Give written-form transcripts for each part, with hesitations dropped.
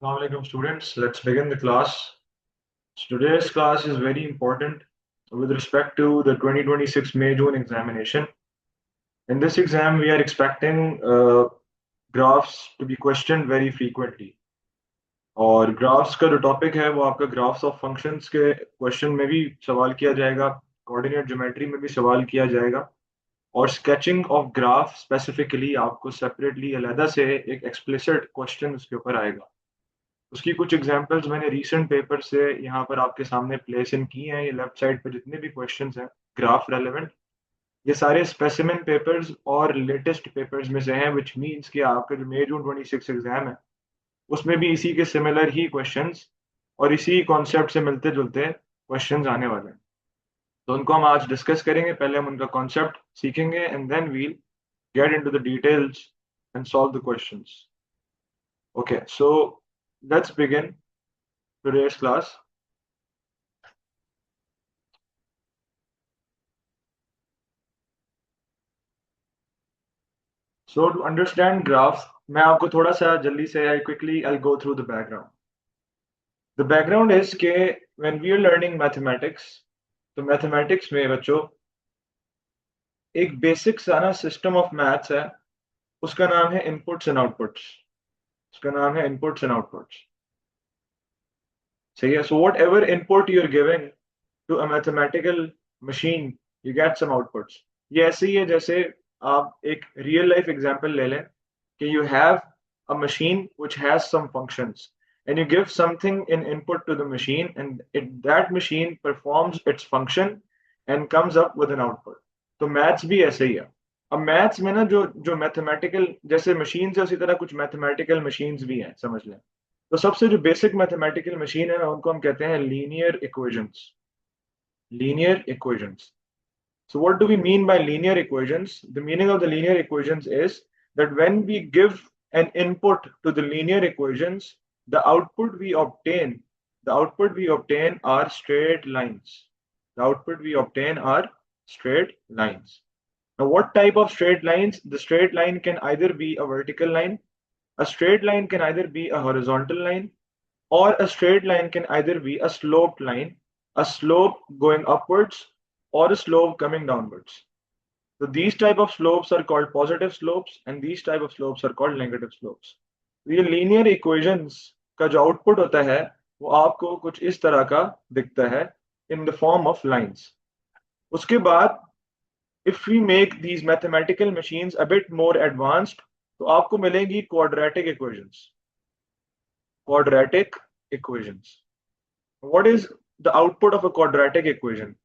Assalamu alaikum students, let's begin the class. Today's class is very important with respect to the 2026 May-June examination. In this exam, we are expecting graphs to be questioned very frequently. और graphs का जो topic है वो आपका graphs of functions के question में भी सवाल किया जाएगा, कोऑर्डिनेट ज्योमेट्री में भी सवाल किया जाएगा और स्केचिंग ऑफ ग्राफ स्पेसिफिकली आपको सेपरेटली अलहदा से एक एक्सप्लिसिट क्वेश्चन उसके ऊपर आएगा। उसकी कुछ एग्जांपल्स मैंने रीसेंट पेपर से यहाँ पर आपके सामने प्लेस इन की हैं। ये लेफ्ट साइड पर जितने भी क्वेश्चंस हैं ग्राफ रेलेवेंट, ये सारे स्पेसिमेन पेपर्स और लेटेस्ट पेपर्स में से हैं, विच मींस कि आपका जो मई जून 26 एग्जाम है उसमें भी इसी के सिमिलर ही क्वेश्चंस और इसी कॉन्सेप्ट से मिलते जुलते क्वेश्चंस आने वाले हैं। तो उनको हम आज डिस्कस करेंगे। पहले हम उनका कॉन्सेप्ट सीखेंगे and then we'll get into the details and solve the questions. Okay, so let's begin today's class. So to understand graph, मैं आपको थोड़ा सा जल्दी से I'll go through the background. The background is कि when we are learning mathematics, तो mathematics में बच्चों एक बेसिक सा ना सिस्टम ऑफ मैथ्स है, उसका नाम है इनपुट्स एंड आउटपुट्स। उसका नाम है इनपुट्स एंड आउटपुट्स। सही है। So whatever input you're giving to a mathematical machine, you get some outputs. ये ऐसे ही है जैसे आप एक रियल लाइफ एग्जांपल ले लें कि you have a machine which has some functions and you give something in input to the machine and that machine performs its function and comes up with an output. तो maths भी ऐसे ही है। अब maths में ना जो जो mathematical जैसे मशीन्स है उसी तरह कुछ मैथमेटिकल मशीन्स भी हैं, समझ लें। तो सबसे जो बेसिक मैथमेटिकल मशीन है उनको हम कहते हैं linear equations. Linear equations. So what do we mean by linear equations? The meaning of the linear equations is that when we give an input to the linear equations, the output we obtain, are straight lines. The output we obtain are straight lines. Now, what type of straight lines? The straight line can either be a vertical line, a straight line can either be a horizontal line, or a straight line can either be a sloped line, a slope going upwards or a slope coming downwards. So these type of slopes are called positive slopes and these type of slopes are called negative slopes. ये linear equations का जो output होता है वो आपको कुछ इस तरह का दिखता है in the form of lines. उसके बाद if we make these mathematical machines a bit more advanced तो आपको मिलेंगी quadratic equations. Quadratic equations. What is the output of a quadratic equation?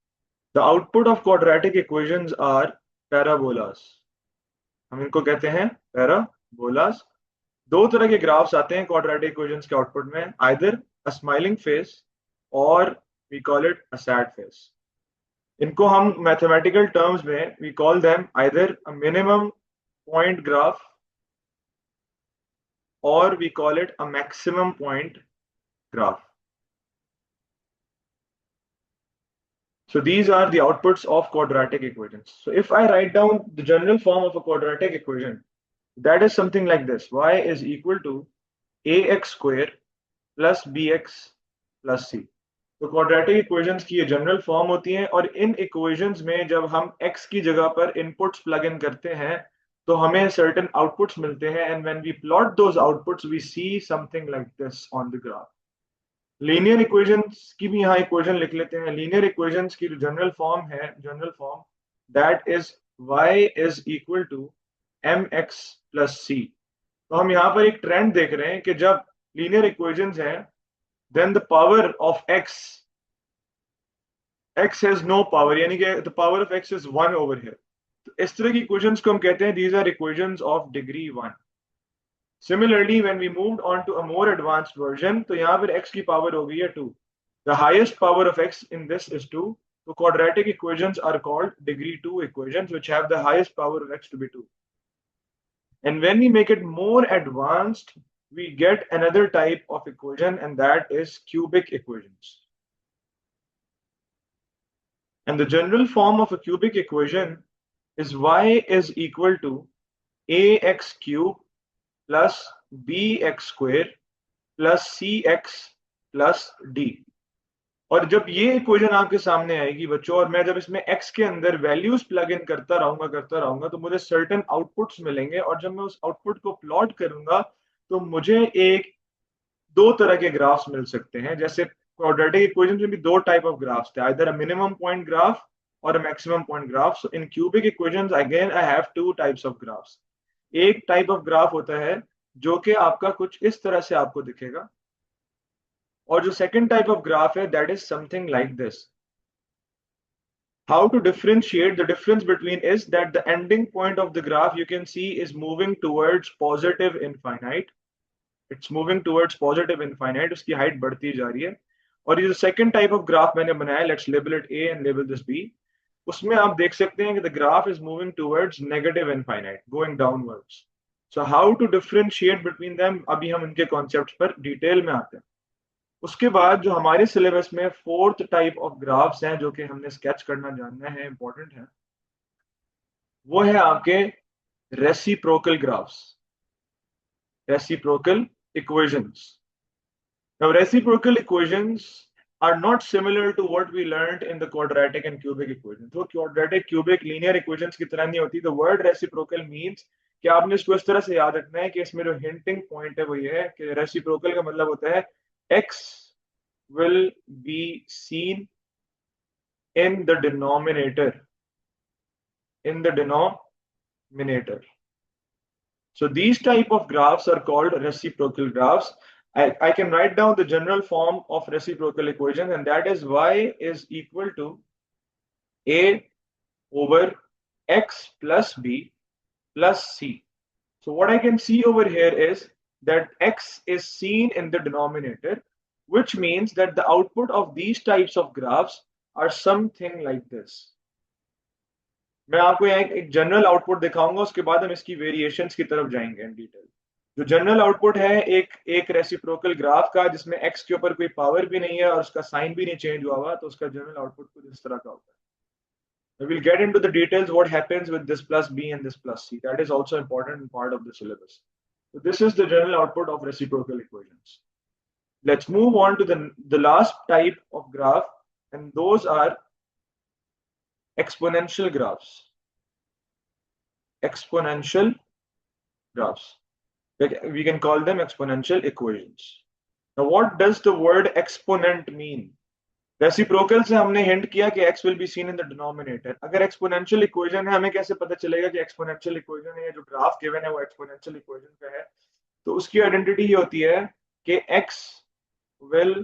The output of quadratic equations are parabolas. हम इनको कहते हैं parabolas. दो तरह के ग्राफ्स आते हैं quadratic equations के आउटपुट में, either a smiling face or we call it a sad face. इनको हम mathematical terms में we call them either a minimum point graph or we call it a maximum point graph. So these are the outputs of quadratic equations. So if I write down the general form of a quadratic equation, that is something like this. Y is equal to ax square plus bx plus c. तो quadratic equations की ये general form होती हैं और इन equations में जब हम x की जगह पर इनपुट्स प्लग इन करते हैं तो हमें सर्टेन आउटपुट्स मिलते हैं and when we plot those outputs we see something like this on the graph. Linear equations की भी यहाँ इक्वेशन लिख लेते हैं। लीनियर इक्वेशंस की जो general form that is y is equal to mx plus c। तो हम यहाँ पर एक ट्रेंड देख रहे हैं कि जब लीनियर इक्वेशंस हैं then the power of x has no power, यानी कि the power of x is 1 over here. तो इस तरह की इक्वेशंस को हम कहते हैं these are equations of degree 1। Similarly, when we moved on to a more advanced version, तो यहाँ पर x की पावर हो गई है 2. The highest power of x in this is 2. So quadratic equations are called degree 2 equations, which have the highest power of x to be 2. And when we make it more advanced, we get another type of equation, and that is cubic equations. And the general form of a cubic equation is y is equal to ax cube plus bx square plus C X plus D. और जब ये equation आपके सामने आएगी बच्चों, और मैं जब इसमें x के अंदर वैल्यूज प्लग इन करता रहूंगा तो मुझे सर्टेन आउटपुट्स मिलेंगे, और जब मैं उस आउटपुट को प्लॉट करूंगा तो मुझे एक दो तरह के ग्राफ्स मिल सकते हैं। जैसे क्वाड्रेटिक इक्वेशन में भी दो टाइप ऑफ ग्राफ्स थे, either a minimum point graph और a maximum point graph. So in cubic equations again I have two types of graphs. एक टाइप ऑफ ग्राफ होता है जो कि आपका कुछ इस तरह से आपको दिखेगा, और जो सेकंड टाइप ऑफ ग्राफ है that is something like this. How to differentiate the difference between is that the ending point of the graph you can see is moving towards positive infinite. It's moving towards positive infinite, उसकी height बढ़ती जा रही है। और ये जो second type of graph मैंने बनाया, let's label it A and label this B, उसमें आप देख सकते हैं कि the graph is moving towards negative infinite, going downwards. So how to differentiate between them, अभी हम इनके कॉन्सेप्ट पर डिटेल में आते हैं। उसके बाद जो हमारे सिलेबस में फोर्थ टाइप ऑफ ग्राफ्स हैं जो कि हमने स्केच करना जानना है, इंपॉर्टेंट है, वो है आपके reciprocal graphs, reciprocal equations. Now, reciprocal equations are not similar to what we learned in the quadratic and cubic equations. तो quadratic, cubic, linear equations की तरह नहीं होती। The word reciprocal means कि आपने इसको इस तरह से याद रखना है कि इसमें जो hinting point है वो ये है कि reciprocal का मतलब होता है x will be seen in the denominator, in the denominator. So these type of graphs are called reciprocal graphs. I can write down the general form of reciprocal equation, and that is y is equal to a over x plus b plus c. So what I can see over here is that x is seen in the denominator, which means that the output of these types of graphs are something like this. मैं आपको यहाँ एक general output दिखाऊंगा, उसके बाद हम इसकी variations की तरफ जाएंगे इन डिटेल। जो जनरल आउटपुट है एक रेसिप्रोकल ग्राफ का जिसमें x के ऊपर कोई पावर भी नहीं है और उसका साइन भी नहीं चेंज हुआ, तो उसका जनरल आउटपुट कुछ इस तरह का होता है। We'll get into the details what happens with this plus b and this plus c. That is also important part of the syllabus. So this is the general output of reciprocal equations. Let's move on to the last type of graph, and those are exponential graphs. Exponential graphs. We can call them exponential equations. Now, what does the word exponent mean? Reciprocal से हमने hint किया कि x will be seen in the denominator. अगर exponential equation है, हमें कैसे पता चलेगा कि एक्सपोनेंशियल इक्वेशन है, जो ग्राफ गिवन है वो एक्सपोनेंशियल इक्वेशन का है? तो उसकी आइडेंटिटी ही होती है कि x will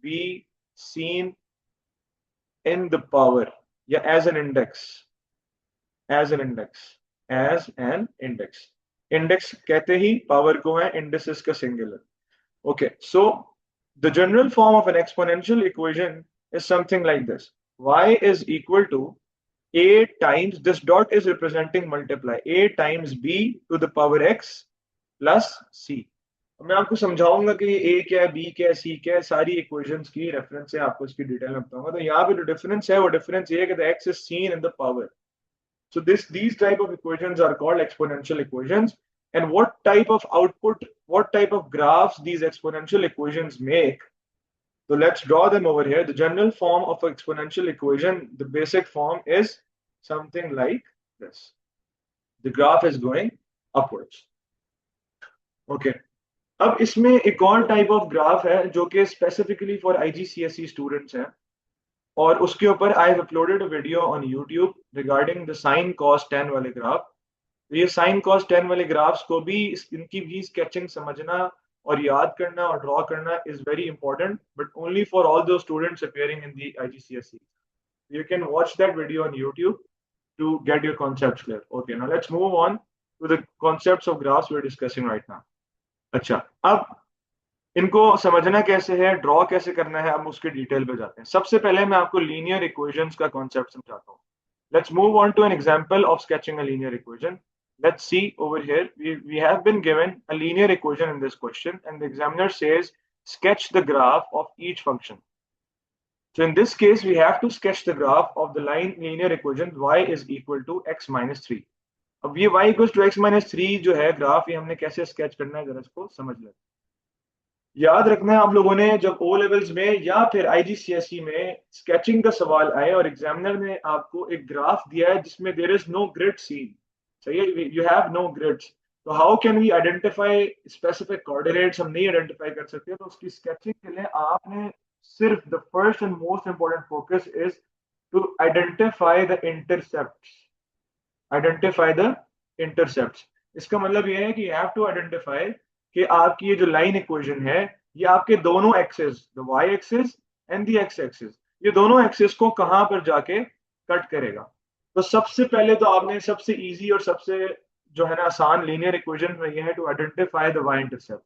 be seen in the power या as an index, as an index, as an index. Index कहते ही पावर को है, इंडिसेस का singular. Okay, so the general form of an exponential equation is something like this. Y is equal to a times, this dot is representing multiply, a times b to the power x plus c. मैं आपको समझाऊंगा कि a क्या है, b क्या है, c क्या है, सारी इक्वेशंस की रेफरेंस से आपको इसकी डिटेल में बताऊंगा। तो यहाँ पे जो डिफरेंस है वो डिफरेंस ये है कि the x is seen in the power. So these type of equations are called exponential equations. And what type of output, what type of graphs these exponential equations make? So let's draw them over here. The general form of an exponential equation, the basic form is something like this. The graph is going upwards. Okay. अब इसमें एक और type of graph है जो कि specifically for IGCSE students है, और उसके ऊपर I have uploaded a video on YouTube regarding the sine cos tan वाले ग्राफ। ये साइन कॉस टेन वाले ग्राफ्स को भी, इनकी भी स्केचिंग समझना और याद करना और ड्रॉ करना is very important, but only for all those students appearing in the IGCSE. You can watch that video on YouTube to get your concepts clear. Okay, now let's move on to the concepts of graphs we're discussing right now. अच्छा, अब इनको समझना कैसे है, draw कैसे करना है, हम उसके डिटेल पे जाते हैं। सबसे पहले मैं आपको लीनियर इक्वेशंस का कॉन्सेप्ट समझाता हूँ। Let's move on to an example of sketching a linear equation. Let's see over here. We have been given a linear equation in this question, and the examiner says sketch the graph of each function. So in this case, we have to sketch the graph of the line linear equation y is equal to x minus 3. अब ये y equals to x minus 3 जो है graph, ये हमने कैसे sketch करना है जरा इसको समझ लें। याद रखना है आप लोगों ने, जब ओ लेवल्स में या फिर आईजीसीएसई में स्केचिंग का सवाल आए और एग्जामिनर ने आपको एक ग्राफ दिया है जिसमें there is no grid seen, सही है, यू हैव नो ग्रिड्स, तो how can we identify specific coordinates, हम नहीं आइडेंटिफाई कर सकते, तो उसकी स्केचिंग के लिए आपने सिर्फ the first and most important focus is to identify the intercepts, identify the intercepts. इसका मतलब ये है कि यू हैव टू आइडेंटिफाई कि आपकी ये जो लाइन इक्वेशन है, ये आपके दोनों axes, the Y axis and the X axis, ये दोनों एक्सेस को कहां पर जाके कट करेगा। तो सबसे पहले तो आपने सबसे इजी और सबसे जो है ना आसान लीनियर इक्वेशन में ये है to identify the Y intercept.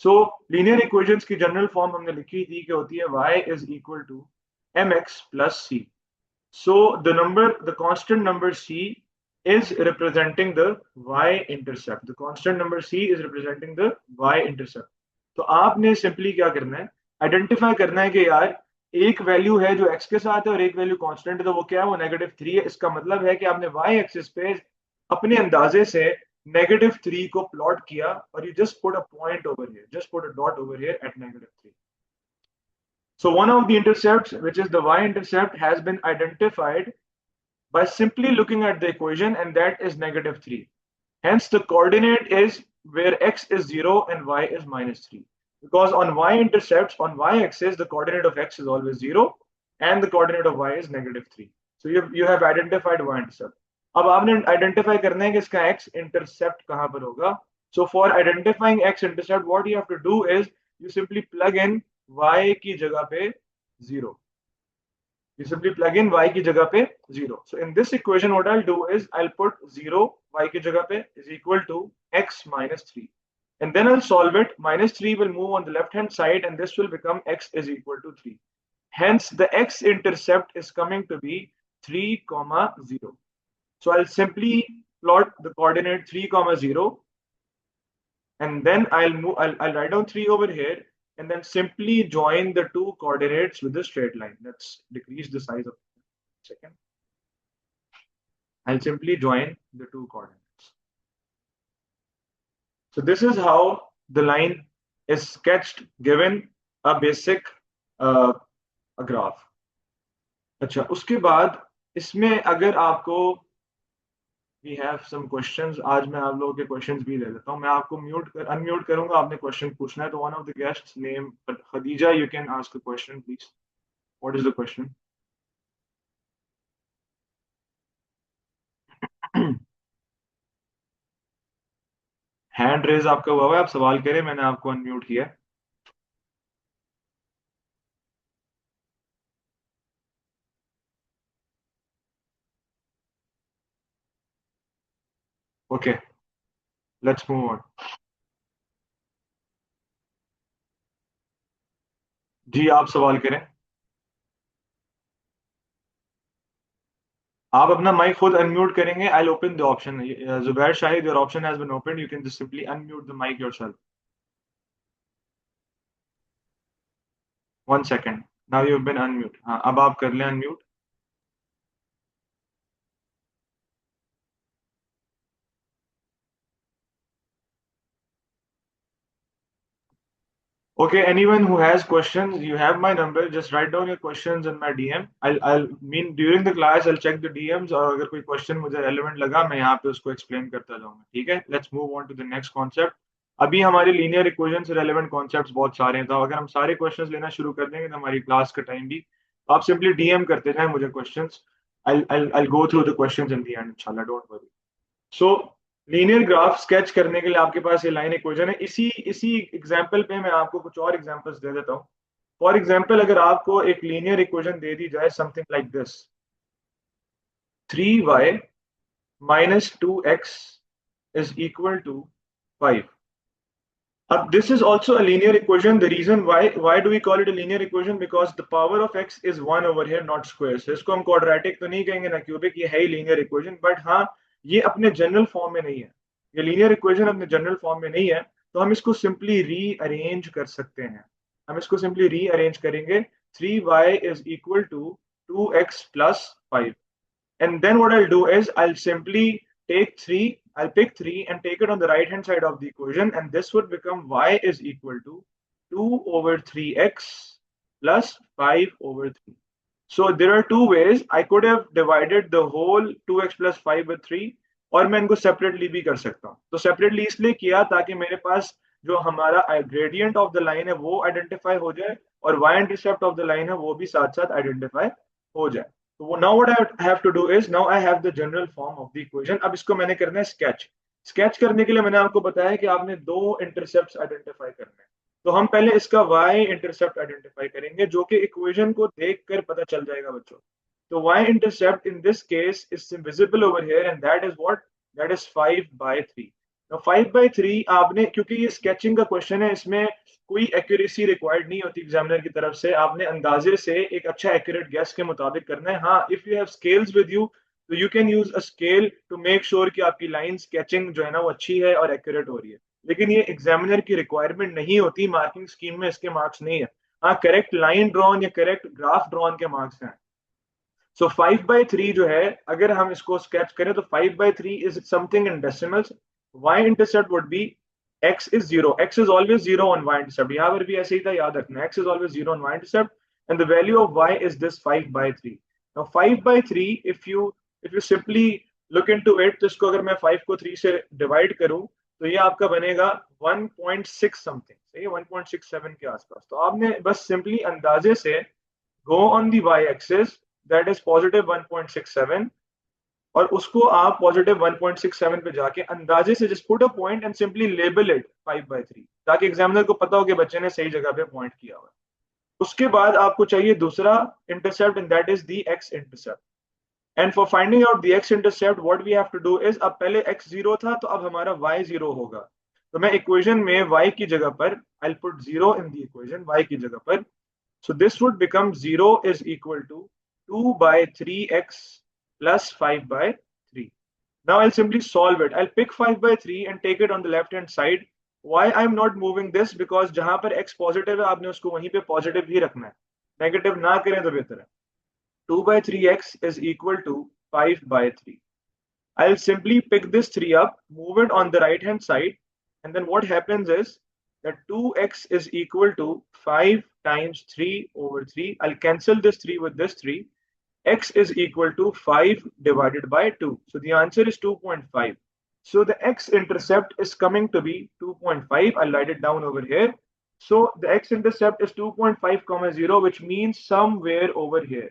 So linear equations की जनरल फॉर्म हमने लिखी थी कि होती है y is equal to M X plus C. So the constant number c is representing the y-intercept. The constant number c is representing the y-intercept. तो आपने simply क्या करना है, आइडेंटिफाई करना है कि यार एक वैल्यू है जो x के साथ है और एक वैल्यू कांस्टेंट है, तो वो क्या है, वो -3 है। इसका मतलब है कि आपने y एक्सिस पे अपने अंदाजे से -3 को प्लॉट किया और you just put a point over here, just put a dot over here eight -3। So one of the intercepts, which is the y-intercept, has been identified by simply looking at the equation, and that is -3. Hence, the coordinate is where x is 0 and y is -3. Because on y-intercepts, on y-axis, the coordinate of x is always 0 and the coordinate of y is -3. So you have identified y-intercept. अब आपने identify करना है कि इसका x-intercept कहाँ पर होगा. So for identifying x-intercept, what you have to do is you simply plug in y की जगह पे 0. You simply plug in y की जगह पे 0. So in this equation, what I'll do is I'll put 0 y की जगह पे is equal to x minus 3. And then I'll solve it. -3 will move on the left hand side and this will become x is equal to 3. Hence, the x-intercept is coming to be 3, 0. So I'll simply plot the coordinate 3, 0, and then I'll write down 3 over here and then simply join the two coordinates with a straight line. Let's decrease the size of it. Second. I'll simply join the two coordinates. So this is how the line is sketched given a basic a graph. अच्छा, उसके बाद इसमें अगर आपको we have some questions, आज मैं आप लोगों के questions भी ले लेता हूँ। मैं आपको unmute करूंगा, आपने question पूछना है। तो one of the guests name Khadija, you can ask a question please. What is the question? Hand raise आपका हुआ है, आप सवाल करें, मैंने आपको अनम्यूट किया है। Okay, let's move on. जी आप सवाल करें। आप अपना माइक खुद अनम्यूट करेंगे। I will open the option. Zubair Shahid, your option has been opened, you can just simply unmute the mic yourself. 1 second, now you have been unmute. हाँ, अब आप कर लें unmute. Okay, anyone who has questions, you have my number. Just write down your questions in my DM. I'll mean during the class I'll check the DMs और अगर कोई question मुझे relevant लगा मैं यहाँ पे उसको explain करता जाऊंगा। ठीक है? Let's move on to the next concept. अभी हमारे linear equation से relevant concepts बहुत सारे हैं, तो अगर हम सारे questions लेना शुरू कर देंगे तो हमारी class का time भी, आप simply DM करते जाएं मुझे questions. I'll go through the questions in the end, इंशाल्लाह, don't worry. So linear graph sketch करने के लिए आपके पास ये लाइन इक्वेशन है। इसी इसी एग्जांपल पे मैं आपको कुछ और एग्जांपल्स दे देता हूँ। फॉर एग्जांपल, अगर आपको एक लीनियर इक्वेशन दे दी जाए something like this, 3y minus 2x is equal to 5. अब this is also a linear equation. The reason why do we call it a linear equation? Because the power of x is 1 over here, not square. So इसको हम quadratic तो नहीं कहेंगे ना cubic, ये है ही linear equation, but हाँ ये अपने जनरल फॉर्म में नहीं है। ये लीनियर इक्वेशन अपने जनरल फॉर्म में नहीं है, तो हम इसको सिंपली रीअरेंज कर सकते हैं। हम इसको सिंपली रीअरेंज करेंगे। 3y is equal to 2x plus 5. And then what I'll do is I'll simply take 3, I'll pick 3 and take it on the right hand side of the equation, and this would become y is equal to 2/3x plus 5/3. So there are two ways. I could have divided the whole 2x plus 5 with 3, और मैं इनको separately भी कर सकता हूँ. तो separately इसलिए किया ताकि मेरे पास जो हमारा ग्रेडियंट ऑफ द लाइन है वो आइडेंटिफाई हो जाए और y intercept of the line है वो भी साथ साथ आइडेंटिफाई हो जाए. तो now what I have to do is, now I have the general form of the equation. अब इसको मैंने करना है स्केच. स्केच करने के लिए मैंने आपको बताया कि आपने दो इंटरसेप्ट आइडेंटिफाई करने हैं. तो हम पहले इसका y इंटरसेप्ट आइडेंटिफाई करेंगे जो कि इक्वेशन को देखकर पता चल जाएगा बच्चों. तो y intercept in this case is visible over here and that is what, that is 5/3. now 5/3 आपने, क्योंकि ये स्केचिंग का क्वेश्चन है, इसमें कोई एक्यूरेसी रिक्वायर्ड नहीं होती एग्जामिनर की तरफ से. आपने अंदाजे से एक अच्छा एक्यूरेट गेस के मुताबिक करना है. हाँ, if you have scales with you तो you can use a scale to make sure कि आपकी लाइन स्केचिंग जो है ना वो अच्छी है और एक्यूरेट हो रही है. लेकिन ये एग्जामिनर की रिक्वायरमेंट नहीं होती, मार्किंग स्कीम में इसके मार्क्स नहीं है. हाँ, करेक्ट लाइन ड्रॉन या करेक्ट ग्राफ ड्रॉन के मार्क्स हैं. सो 5/3 जो है, अगर हम इसको स्केच करें तो 5/3 is something in decimals. y intercept would be x is 0. X is always 0 on y intercept. यहाँ पर भी ऐसे ही था, याद रखना. X is always 0 on y intercept and the value of y is this 5/3. Now 5/3 if you simply look into it, तो इसको अगर मैं 5 को 3 से डिवाइड करूं तो ये आपका बनेगा 1.6 समथिंग, सही है, 1.67 के आसपास. तो आपने बस सिंपली अंदाजे से go on the y axis, that is positive 1.67, और उसको आप पॉजिटिव 1.67 पे जाके अंदाजे से just put a point and simply label it 5/3, ताकि एग्जामिनर को पता हो कि बच्चे ने सही जगह पे पॉइंट किया हुआ है. उसके बाद आपको चाहिए दूसरा intercept and that is the x intercept. And for finding out the x intercept what we have to do is, अब पहले x 0 था तो अब हमारा y 0 होगा. तो मैं इक्वेशन में y की जगह पर I will put 0 in the equation, y की जगह पर. So this would become 0 is equal to 2/3x plus 5/3. Now I'll simply solve it. I'll pick 5/3 and take it on the left hand side. Why I'm not moving this? Because जहां पर x positive है आपने उसको वहीं पे positive ही रखना है, negative ना करें तो बेहतर है. 2/3x is equal to 5/3. I'll simply pick this 3 up, move it on the right hand side, and then what happens is that 2x is equal to 5 times 3/3. I'll cancel this 3 with this 3. X is equal to 5 divided by 2. So the answer is 2.5. So the x intercept is coming to be 2.5. I'll write it down over here. So the x intercept is 2.5 comma 0, which means somewhere over here.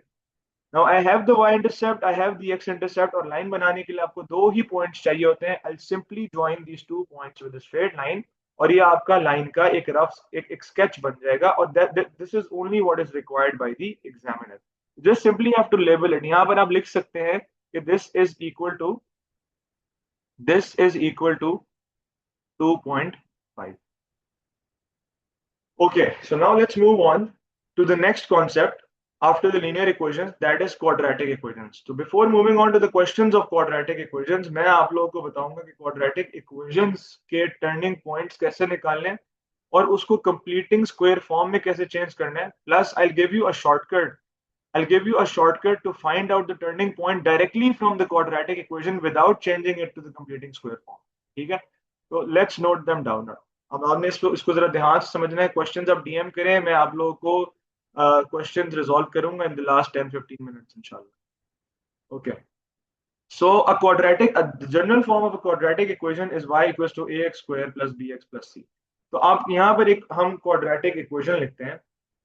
Now I have the y intercept, I have the x intercept, और line बनाने के लिए आपको दो ही points चाहिए होते हैं. I'll simply join these two points with a straight line, और ये आपका लाइन का एक रफ एक स्केच बन जाएगा. और this is only what is required by the examiner. Just simply have to label it. यहाँ पर आप लिख सकते हैं कि this is equal to 2.5. Okay, so now let's move on to the next concept after the linear equations, that is quadratic equations. So before moving on to the questions of quadratic equations, मैं आप लोगों को बताऊंगा कि quadratic equations के turning points कैसे निकालने हैं और उसको completing square form में कैसे change करना है. Plus I'll give you a shortcut. I'll give you a shortcut to find out the turning point directly from the quadratic equation without changing it to the completing square form. ठीक है? So let's note them down now. अब आपने इसको जरा ध्यान से समझना है. क्वेश्चंस आप डीएम करें, मैं आप लोगों को क्वेश्चंस रिजॉल्व करूंगा इन द लास्ट 10-15 मिनट्स इंशाल्लाह. Okay, so the general form of a quadratic equation is y equals to ax square plus bx plus c. तो आप यहाँ पर एक हम quadratic equation लिखते हैं.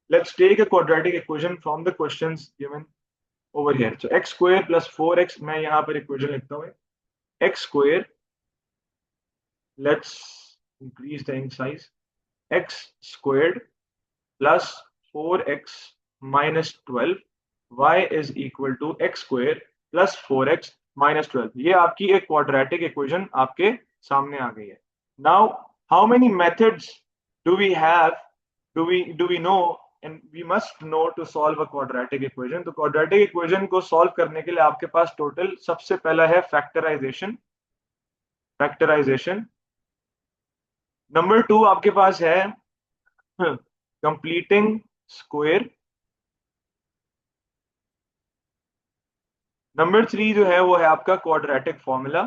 Let's take a quadratic equation from the questions given over here. So x square plus 4x, मैं यहाँ पर equation लिखता हूँ. x square, let's increase the ink size, x squared plus 4x minus 12, y is equal to x square plus 4x minus 12. ये आपकी एक quadratic equation आपके सामने आ गई है. Now, how many methods do we have? Do we know, and we must know to solve a quadratic equation. तो quadratic equation को solve करने के लिए आपके पास total सबसे पहला है factorization. Number 2 आपके पास है completing square. नंबर 3 जो है वो है आपका क्वाड्रेटिक फॉर्मूला.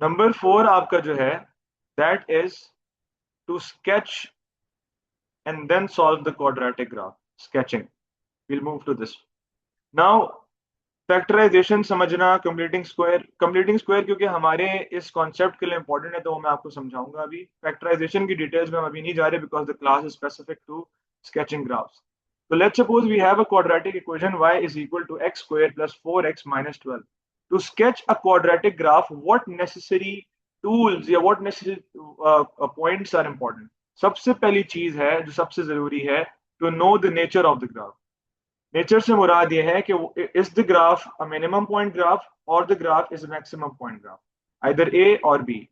नंबर 4 आपका जो है that is to sketch and then solve the quadratic graph. Sketching. We'll move to this. Now factorisation समझना, कंप्लीटिंग स्क्वायर क्योंकि हमारे इस कॉन्सेप्ट के लिए इंपॉर्टेंट है तो वो मैं आपको समझाऊंगा अभी. फैक्टराइजेशन की डिटेल्स में हम अभी नहीं जा रहे because the class is specific to sketching graphs. So let's suppose we have a quadratic equation y is equal to x square plus 4x minus 12. To sketch a quadratic graph, what necessary tools या what necessary points are important? सबसे पहली चीज है जो सबसे जरूरी है to know the nature of the graph. Nature से मुराद ये है कि is the graph a minimum point graph और the graph is a maximum point graph, either A or B.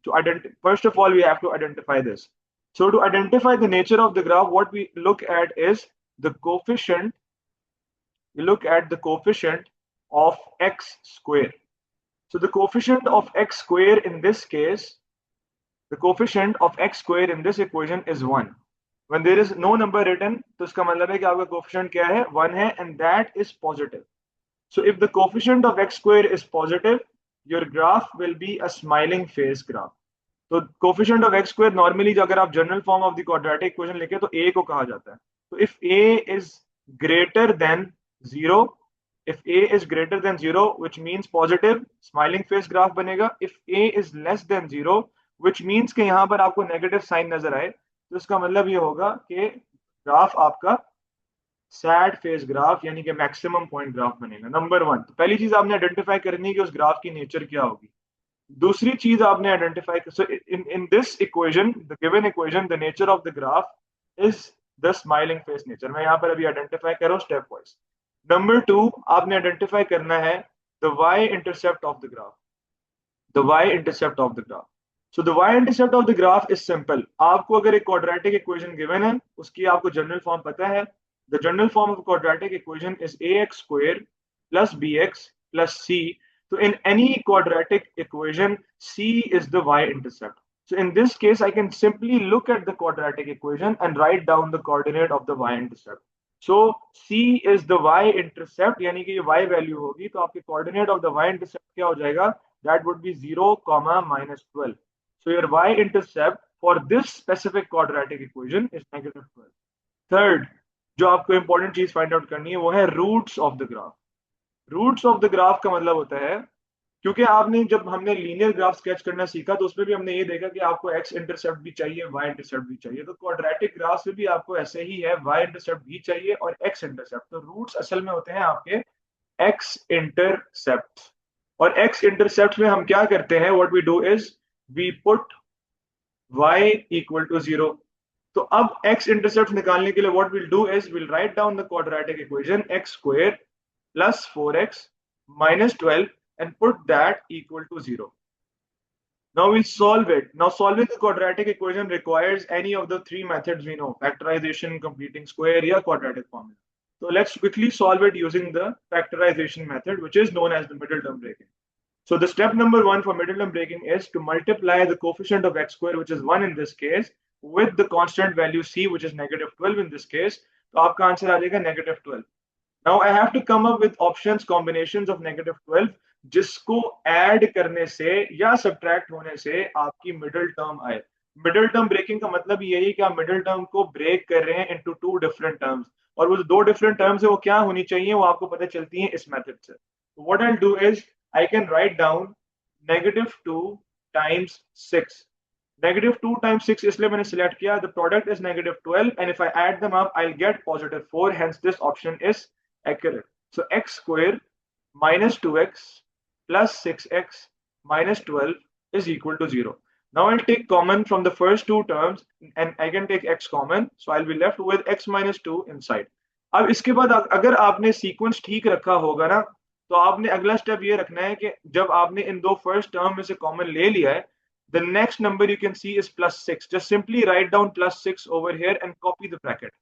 First of all, we have to identify this. So to identify the nature of the graph, what we look at is the coefficient. We look at the coefficient of x square. So the coefficient of x square in this case, the coefficient of x square in this equation is 1. When there is no number written, तो इसका मतलब है कि आपका coefficient क्या है? 1 है, and that is positive. So if the coefficient of x square is positive, your graph will be a smiling face graph. तो coefficient of x square normally अगर आप general form of the quadratic equation लिखे तो a को कहा जाता है. तो if a is greater than 0, if a is greater than 0, which means positive, smiling face graph बनेगा. If a is less than 0, which means कि यहाँ पर आपको negative sign नजर आए, तो इसका मतलब ये होगा कि ग्राफ आपका सैड फेस ग्राफ यानी कि मैक्सिमम पॉइंट ग्राफ बनेगा. नंबर 1, तो पहली चीज आपने आइडेंटिफाई करनी है कि उस ग्राफ की नेचर क्या होगी. दूसरी चीज आपने identify so in this equation, the given equation, the nature of the graph is the smiling face nature. मैं यहाँ पर अभी आइडेंटिफाई कर रहा हूँ स्टेप वाइज. नंबर 2, आपने आइडेंटिफाई करना है the Y intercept of the graph. The Y intercept of the graph. So the y-intercept of the graph is simple. आपको अगर एक quadratic equation given है, उसकी आपको general form पता है. The general form of a quadratic equation is ax square plus bx plus c. So in any quadratic equation, c is the y-intercept. So in this case, I can simply look at the quadratic equation and write down the coordinate of the y-intercept. So c is the y-intercept, यानी कि ये y value होगी, तो आपके coordinate of the y-intercept क्या हो जाएगा? That would be 0, minus 12. So your y-intercept for this specific quadratic equation is negative 12. Third, जो आपको important चीज find out करनी है वो है roots of the graph. Roots of the graph का मतलब होता है, क्योंकि आपने जब हमने लीनियर ग्राफ स्केच करना सीखा तो उसमें भी हमने ये देखा कि आपको x इंटरसेप्ट भी चाहिए, y इंटरसेप्ट भी चाहिए. तो क्वाड्रेटिक ग्राफ में भी आपको ऐसे ही है, y इंटरसेप्ट भी चाहिए और x इंटरसेप्ट. तो रूट्स असल में होते हैं आपके x इंटरसेप्ट. और x इंटरसेप्ट में हम क्या करते हैं? What we do is we put y equal to 0. तो अब x intercept निकालने के लिए what we'll do is we'll write down the quadratic equation x square plus 4x minus 12 and put that equal to 0. Now we'll solve it. Now solving the quadratic equation requires any of the three methods we know: factorization, completing square, या quadratic formula. So let's quickly solve it using the factorization method, which is known as the middle term breaking. So the step number 1 for middle term breaking is to multiply the coefficient of x square, which is 1 in this case, with the constant value c, which is negative 12 in this case. तो आपका answer आ जाएगा negative 12. Now I have to come up with options, combinations of negative 12, जिसको add करने से या subtract होने से आपकी middle term आए. Middle term breaking का मतलब यही है कि आप middle term को break कर रहे हैं into two different terms. और वो जो दो different terms है वो क्या होनी चाहिए वो आपको पता चलती है इस method से. So what I'll do is I can write down negative 2 times 6. Negative 2 times 6 इसलिए मैंने select किया. The product is negative 12 and if I add them up, I'll get positive 4. Hence this option is accurate. So x square minus 2x plus 6x minus 12 is equal to 0. Now I'll take common from the first two terms and I can take x common. So I'll be left with x minus 2 inside. अब इसके बाद अगर आपने sequence ठीक रखा होगा ना तो आपने अगला स्टेप ये रखना है कि जब आपने इन दो फर्स्ट टर्म में से कॉमन ले लिया है, the next number you can see is plus 6. Just simply write down plus 6 over here and copy the bracket.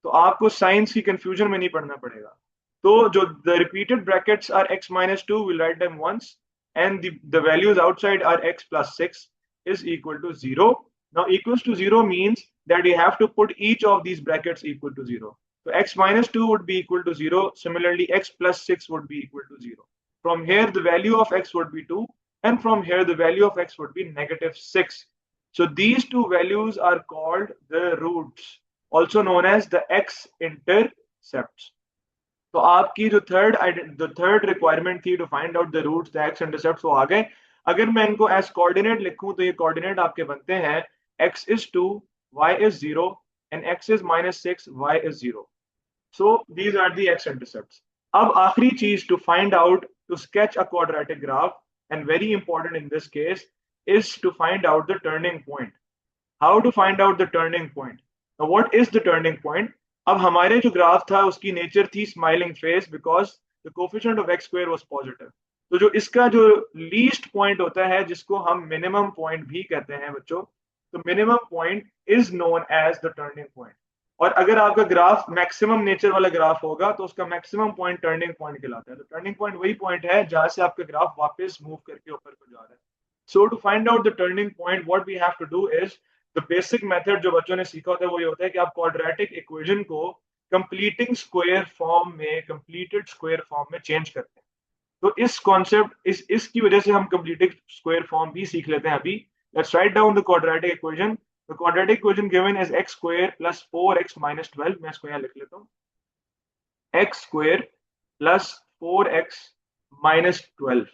तो आपको साइंस की कंफ्यूजन में नहीं पड़ना पड़ेगा. तो जो the repeated brackets are x minus 2, we'll write them once, and the values outside are x plus 6 is equal to 0. Now equals to 0 means that you have to put each of these brackets equal to 0. So x minus 2 would be equal to 0. Similarly, x plus 6 would be equal to 0. From here, the value of x would be 2. And from here, the value of x would be negative 6. So these two values are called the roots, also known as the x-intercepts. तो आपकी जो third requirement थी to find out the roots the X intercepts वो आ गए. अगर मैं इनको एज कोऑर्डिनेट लिखूं तो ये कोऑर्डिनेट आपके बनते हैं x is 2, y is 0 and x is -6, y is 0. So these are the x intercepts. अब आखिरी चीज to find out to sketch a quadratic graph and very important in this case is to find out the turning point. How to find out the turning point? Now what is the turning point? अब हमारे जो graph था उसकी nature थी smiling face because the coefficient of x square was positive. तो जो इसका जो लीस्ट पॉइंट होता है जिसको हम मिनिमम पॉइंट भी कहते हैं बच्चों, तो minimum point is known as the turning point. और अगर आपका ग्राफ मैक्सिमम नेचर वाला ग्राफ होगा तो उसका मैक्सिमम पॉइंट टर्निंग पॉइंट कहलाता है. तो टर्निंग पॉइंट वही पॉइंट है जहां से आपका ग्राफ वापस मूव करके ऊपर को जा रहा है. So to find out the turning point what we have to do is the basic method जो बच्चों ने सीखा होता है वो ये होता है कि आप क्वाड्रेटिक इक्वेशन को कंप्लीटिंग स्क्वायर फॉर्म में, कंप्लीटेड स्क्वायर फॉर्म में चेंज करते हैं. तो इस कॉन्सेप्ट इसकी वजह से हम कंप्लीटेड स्क्वायर फॉर्म भी सीख लेते हैं अभी. Let's write down the quadratic equation. The quadratic equation given is x square plus 4x minus 12. मैं इसको यहाँ लिख लेता हूँ. x square plus 4x minus 12.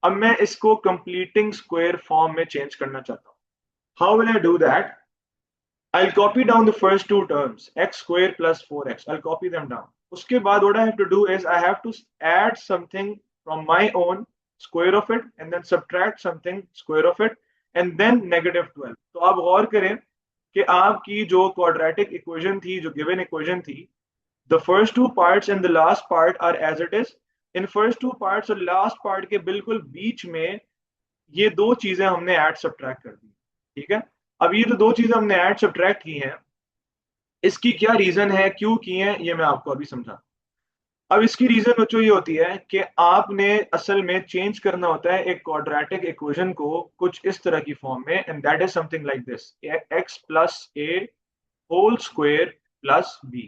अब मैं इसको completing square form में change करना चाहता हूँ. How will I do that? I'll copy down the first two terms, x square plus 4x. I'll copy them down. उसके बाद what I have to do is I have to add something from my own square of it and then subtract something square of it and then -12. तो आप गौर करें कि आपकी जो quadratic equation थी, जो गिवन इक्वेशन थी, the first two parts and the last part are as it is. In first two parts और लास्ट पार्ट के बिल्कुल बीच में ये दो चीजें हमने ऐड सब्ट्रैक्ट कर दी. ठीक है. अब ये जो दो चीजें हमने ऐड सब्ट्रैक्ट की हैं, इसकी क्या रीजन है, क्यों की है, ये मैं आपको अभी समझा. अब इसकी रीजन बच्चों ये होती है कि आपने असल में चेंज करना होता है एक क्वाड्रेटिक इक्वेशन को कुछ इस तरह की फॉर्म में, and that is something like this, x plus A whole square plus B.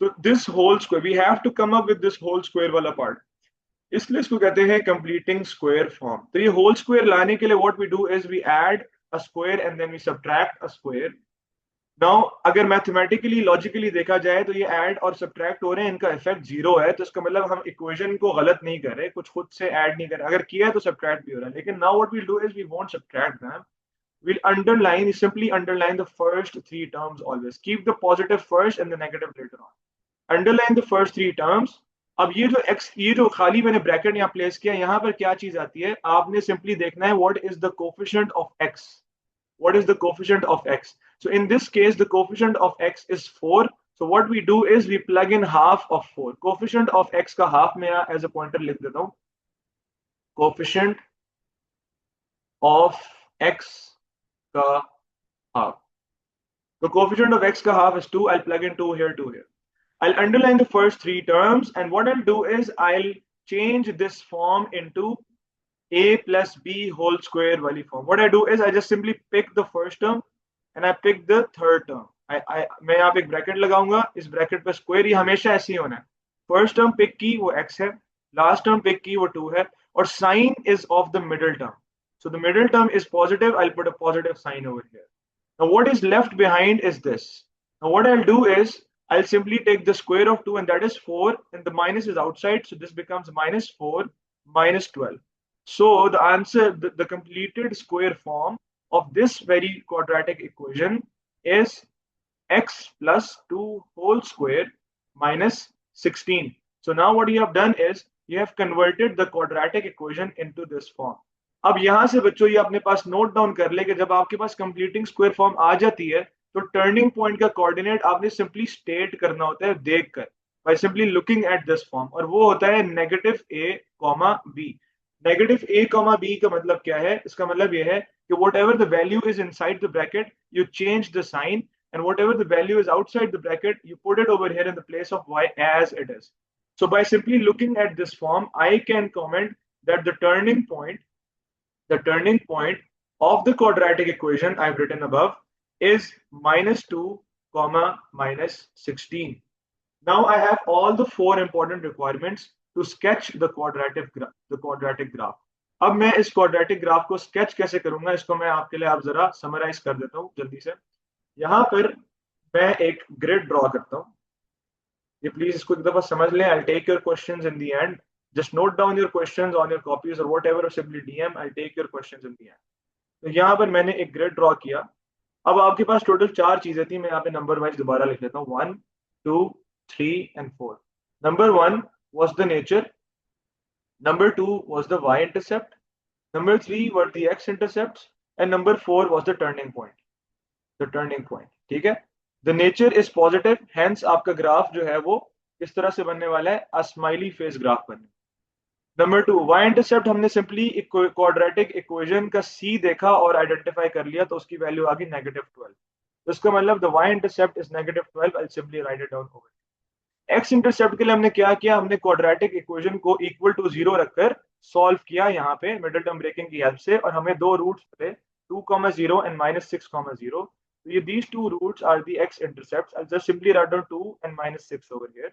तो this whole square we have to come up with this whole square वाला पार्ट, इसलिए इसको कहते हैं कंप्लीटिंग स्क्वायर फॉर्म. तो ये होल स्क्वायर लाने के लिए what we do is we add a square and then we subtract a square. Now अगर मैथमेटिकली लॉजिकली देखा जाए तो ये ऐड और सब्ट्रैक्ट हो रहे हैं, इनका इफेक्ट जीरो है. तो इसका मतलब हम इक्वेशन को गलत नहीं कर रहे, कुछ खुद से ऐड नहीं कर रहे. अगर किया है तो सब्ट्रैक्ट भी हो रहा है. लेकिन now what we do is we won't subtract them, we'll underline, simply underline the first three terms always. Keep the positive first and the negative later on. Underline the first three terms. अब ये जो x, ये जो खाली मैंने bracket यहाँ place किया, यहाँ पर क्या चीज आती है, आपने सिंपली देखना है what is the coefficient of x. What is the coefficient of x? So in this case, the coefficient of x is 4. So what we do is we plug in half of 4. Coefficient of x का half में as a pointer लिख देता हूँ. Coefficient of x का half. The coefficient of x ka half is 2. I'll plug in 2 here, 2 here. I'll underline the first three terms, and what I'll do is I'll change this form into a plus b whole square wali form. What I do is I just simply pick the first term and I pick the third term. मैं यहाँ पे एक bracket लगाऊंगा, इस bracket पे square ही हमेशा ऐसे ही होना है. फर्स्ट टर्म पिक की वो x है, लास्ट टर्म पिक की वो 2 है, और sign is of the middle term. So the middle term is positive. I'll put a positive sign over here. Now what is left behind is this. Now what I'll do is I'll simply take the square of 2 and that is 4, and the minus is outside, so this becomes -4 minus 12. So the answer, the completed square form of this very quadratic equation is x plus 2 whole square minus 16. So now what you have done is you have converted the quadratic equation into this form. अब यहां से बच्चों ये अपने पास note down कर ले कि जब आपके पास कंप्लीटिंग स्क्वायर फॉर्म आ जाती है तो टर्निंग पॉइंट का कोऑर्डिनेट आपने सिंपली स्टेट करना होता है देखकर, bye simply looking at this form, और वो होता है -a, b. -a, b का मतलब क्या है? इसका मतलब ये है कि whatever the value is inside the bracket you change the sign, and whatever the value is outside the bracket you put it over here in the place of y as it is. So by simply looking at this form I can comment that the turning point of the quadratic equation I've written above is -2, -16. Now I have all the 4 important requirements to sketch the quadratic graph. अब मैं इस quadratic graph को sketch कैसे करूंगा, इसको मैं आपके लिए आप जरा समराइज कर देता हूँ जल्दी से। यहाँ पर मैं एक ग्रिड ड्रॉ करता हूँ, ये प्लीज इसको एक दफा समझ लें। I take your questions in the end, just note down your questions on your copies और व्हाटएवर, और simply DM, I take your questions in the end. तो यहाँ पर मैंने एक ग्रिड ड्रॉ किया। अब आपके पास टोटल 4 चीजें थी, मैं यहाँ पे नंबर वाइज दोबारा लिख लेता हूँ, 1, 2, 3 and 4। Number 1 was the nature, number 2 was the y-intercept, number 3 were the x-intercepts, and number 4 was the turning point, ठीक है। The nature is positive, hence आपका ग्राफ जो है वो इस तरह से बनने वाला है, अ स्माइली फेस ग्राफ बनने। नंबर 2, वाई इंटरसेप्ट, हमने सिंपली क्वाड्रेटिक इक्वेशन का सी देखा और आइडेंटिफाई कर लिया, तो उसकी वैल्यू आ गई -12। तो इसका मतलब the Y intercept is -12, I simply write it down over. X intercept के लिए हमने क्या किया, हमने क्वाड्रेटिक इक्वेशन को इक्वल टू 0 रखकर सॉल्व किया यहाँ पे मिडिल टर्म ब्रेकिंग की हेल्प से, और हमें दो रूट्स मिले, 2,0 and -6,0। So these two roots are the x-intercepts. I'll just simply write down 2 and -6 over here.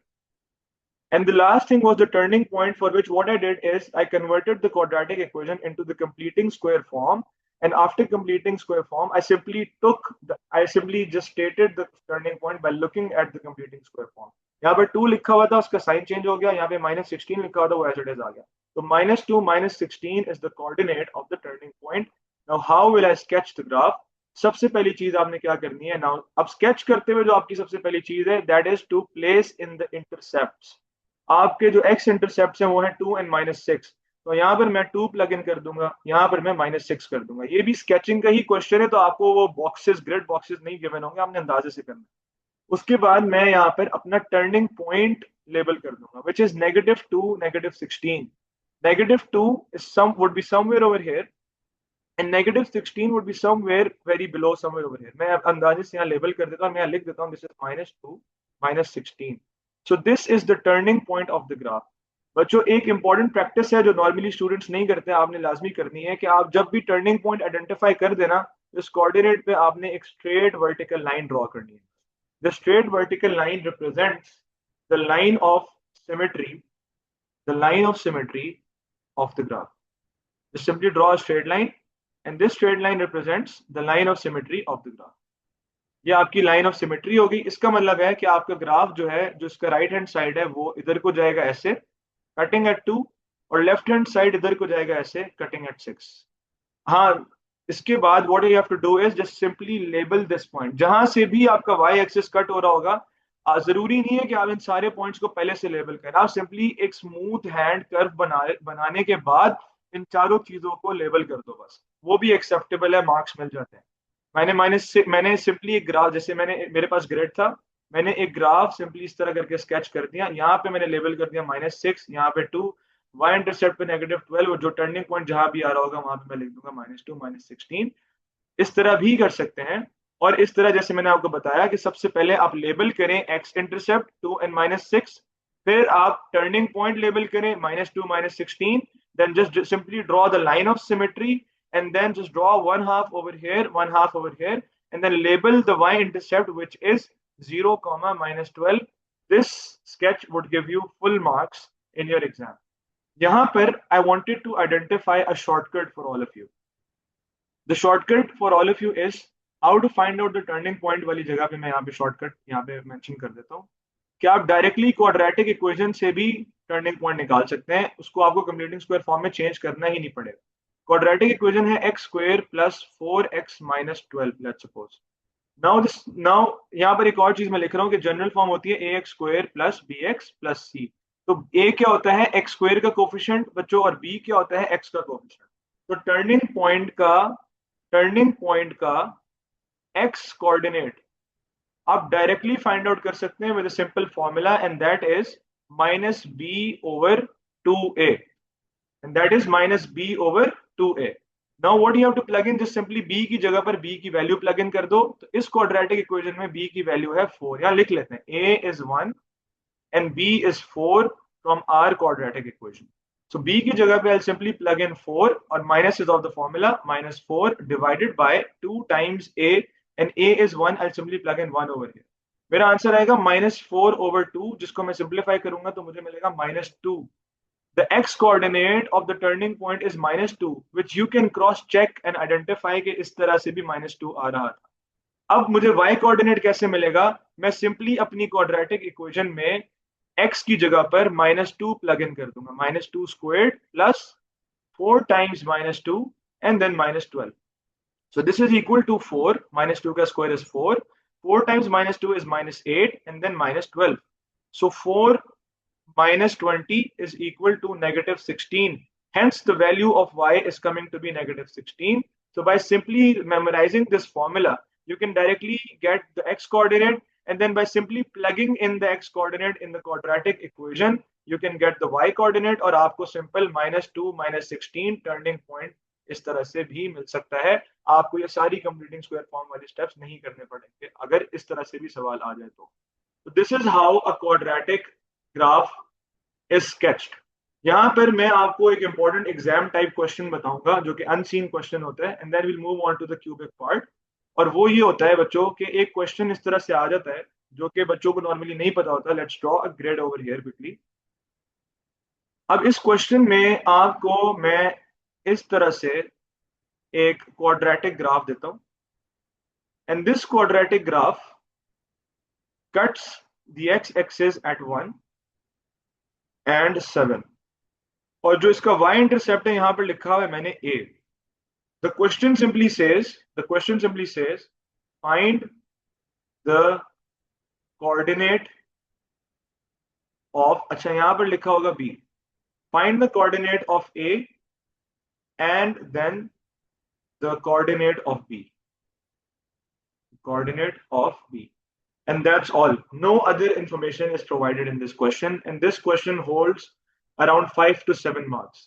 And the last thing was the turning point, for which what I did is I converted the quadratic equation into the completing square form. And after completing square form, I simply just stated the turning point by looking at the completing square form. यहाँ पर 2 लिखा हुआ था, उसका sign change हो गया, यहाँ पे -16 लिखा हुआ था, वो एज इट इज आ गया। तो -2 -16 is the coordinate of the turning point. Now how will I sketch the graph? सबसे पहली चीज आपने क्या करनी है, नाउ अब स्केच करते हुए जो आपकी सबसे पहली चीज है, that is to place in the intercepts. आपके जो एक्स इंटरसेप्ट हैं वो है 2 एंड -6। तो यहाँ पर मैं 2 प्लग इन कर दूंगा, यहाँ पर मैं -6 कर दूंगा। ये भी स्केचिंग का ही क्वेश्चन है, तो आपको वो बॉक्सेस, ग्रिड बॉक्सेस नहीं गिवन होंगे, आपने अंदाजे से करना। उसके बाद मैं यहाँ पर अपना टर्निंग पॉइंट लेबल कर दूंगा, which is -2 -16। -2 is some would be somewhere over here, and -16 would be somewhere very below, somewhere over here. मैं अंदाजे से यहाँ लेबल कर देता हूँ, मैं यहाँ लिख देता हूँ, this is -2 -16। So this is the turning point of the graph. बच्चों एक इंपॉर्टेंट प्रैक्टिस है जो नॉर्मली स्टूडेंट्स नहीं करते, आपने लाजमी करनी है कि आप जब भी टर्निंग पॉइंट आइडेंटिफाई कर देना, इस कोऑर्डिनेट पे आपने एक स्ट्रेट वर्टिकल लाइन ड्रॉ करनी है। The straight vertical line represents the line of symmetry, the line of symmetry of the graph. Just simply draw a straight line, and this straight line represents the line of symmetry of the graph. ये आपकी line of symmetry होगी। इसका मतलब है कि आपका graph जो है, जो इसका राइट हैंड साइड है, वो इधर को जाएगा ऐसे, कटिंग एट 2, और लेफ्ट हैंड साइड इधर को जाएगा ऐसे, कटिंग एट 6। हाँ, इसके बाद what you have to do is just simply label this point. जहां से भी आपका वाई एक्सिस कट हो रहा होगा, जरूरी नहीं है कि आप इन सारे पॉइंट्स को पहले से लेबल करें, आप सिंपली एक स्मूथ हैंड कर्व बनाने के बाद इन चारों चीजों को लेबल कर दो, बस वो भी एक्सेप्टेबल है, मार्क्स मिल जाते हैं। मैंने सिंपली एक ग्राफ, जैसे मेरे पास ग्रिड था, मैंने एक ग्राफ सिंपली इस तरह करके स्केच कर दिया। यहाँ पे मैंने लेबल कर दिया -6, यहाँ पे 2, वाई इंटरसेप्ट पे -12, और जो टर्निंग पॉइंट जहां भी आ रहा होगा वहां पे मैं लिख दूंगा -2 -16। इस तरह भी कर सकते हैं। और इस तरह जैसे मैंने आपको बताया कि सबसे पहले आप लेबल करें एक्स इंटरसेप्ट 2 एंड -6, फिर आप टर्निंग पॉइंट लेबल करें -2 -16, then just simply draw the line of symmetry, and then just draw one half over here, one half over here, and then label the y-intercept, which is 0, -12. This sketch would give you full marks in your exam. यहाँ पर I wanted to identify a shortcut for all of you. The shortcut for all of you is how to find out the turning point वाली जगह पे मैं यहाँ पे shortcut यहाँ पे मेंशन कर देता हूँ कि आप डायरेक्टली क्वाड्रेटिक इक्वेशन से भी टर्निंग पॉइंट निकाल सकते हैं, उसको आपको कंप्लीटिंग स्क्वायर फॉर्म में चेंज करना ही नहीं पड़ेगा। क्वाड्रेटिक इक्वेशन है x² + 4x - 12, let's suppose. Now यहाँ पर एक और चीज मैं लिख रहा हूँ कि जनरल फॉर्म होती है ax² + bx + c। तो a क्या होता है, x² का कोफिशिएंट बच्चों, और b क्या होता है, x का कोफिशिएंट। तो टर्निंग पॉइंट का x कोऑर्डिनेट आप डायरेक्टली फाइंड आउट कर सकते हैं with a simple formula, and that is -b/2a, and that is -b/2a। Now what you have to plug in, just simply b की जगह पर b की वैल्यू प्लग इन कर दो। तो इस क्वाड्रेटिक इक्वेशन में b की वैल्यू है 4, यहां लिख लेते हैं a is 1 and b is 4 from our quadratic equation. So b की जगह पे I'll simply plug in 4, और minus is of the formula, -4 divided by 2 times a, and a is 1, I'll simply plug in 1 over here. मेरा answer आएगा -4/2, जिसको मैं simplify करूंगा तो मुझे मिलेगा -2। the x coordinate of the turning point is -2, which you can cross check and identify कि इस तरह से भी -2 आ रहा था। अब मुझे y कोऑर्डिनेट कैसे मिलेगा? मैं सिंपली अपनी क्वाड्रेटिक इक्वेशन में x की जगह पर -2 प्लग इन कर दूंगा, -2 squared plus 4 times -2 and then -12. So this is equal to 4, -2 का square is 4, 4 times -2 is -8 and then -12. So 4 minus 20 is equal to -16. Hence, the value of y is coming to be -16. So by simply memorizing this formula, you can directly get the x coordinate, and then by simply plugging in the x coordinate in the quadratic equation, you can get the y coordinate, और आपको simple -2 -16 turning point इस तरह से भी मिल सकता है। आपको ये सारी कंप्लीटिंग स्क्वायर फॉर्म वाले स्टेप्स नहीं करने पड़ेंगे अगर इस तरह से भी सवाल आ जाए तो। This is how a quadratic graph is sketched. यहाँ पर मैं आपको एक इंपॉर्टेंट एग्जाम टाइप क्वेश्चन बताऊंगा जो कि अनसीन क्वेश्चन होता है, and then will move on to the cubic part. और वो ये होता है बच्चों कि एक क्वेश्चन इस तरह से आ जाता है जो कि बच्चों को नॉर्मली नहीं पता होता। Let's draw a grid over here quickly. अब इस क्वेश्चन में आपको मैं इस तरह से एक क्वाड्रेटिक ग्राफ देता हूं, and this quadratic graph cuts the X axis at 1 and 7, और जो इसका y इंटरसेप्ट है यहां पर लिखा हुआ है मैंने a। the question simply says find the coordinate of, अच्छा यहां पर लिखा होगा b, find the coordinate of a and then the coordinate of b, and that's all. No other information is provided in this question, and this question holds around 5 to 7 marks.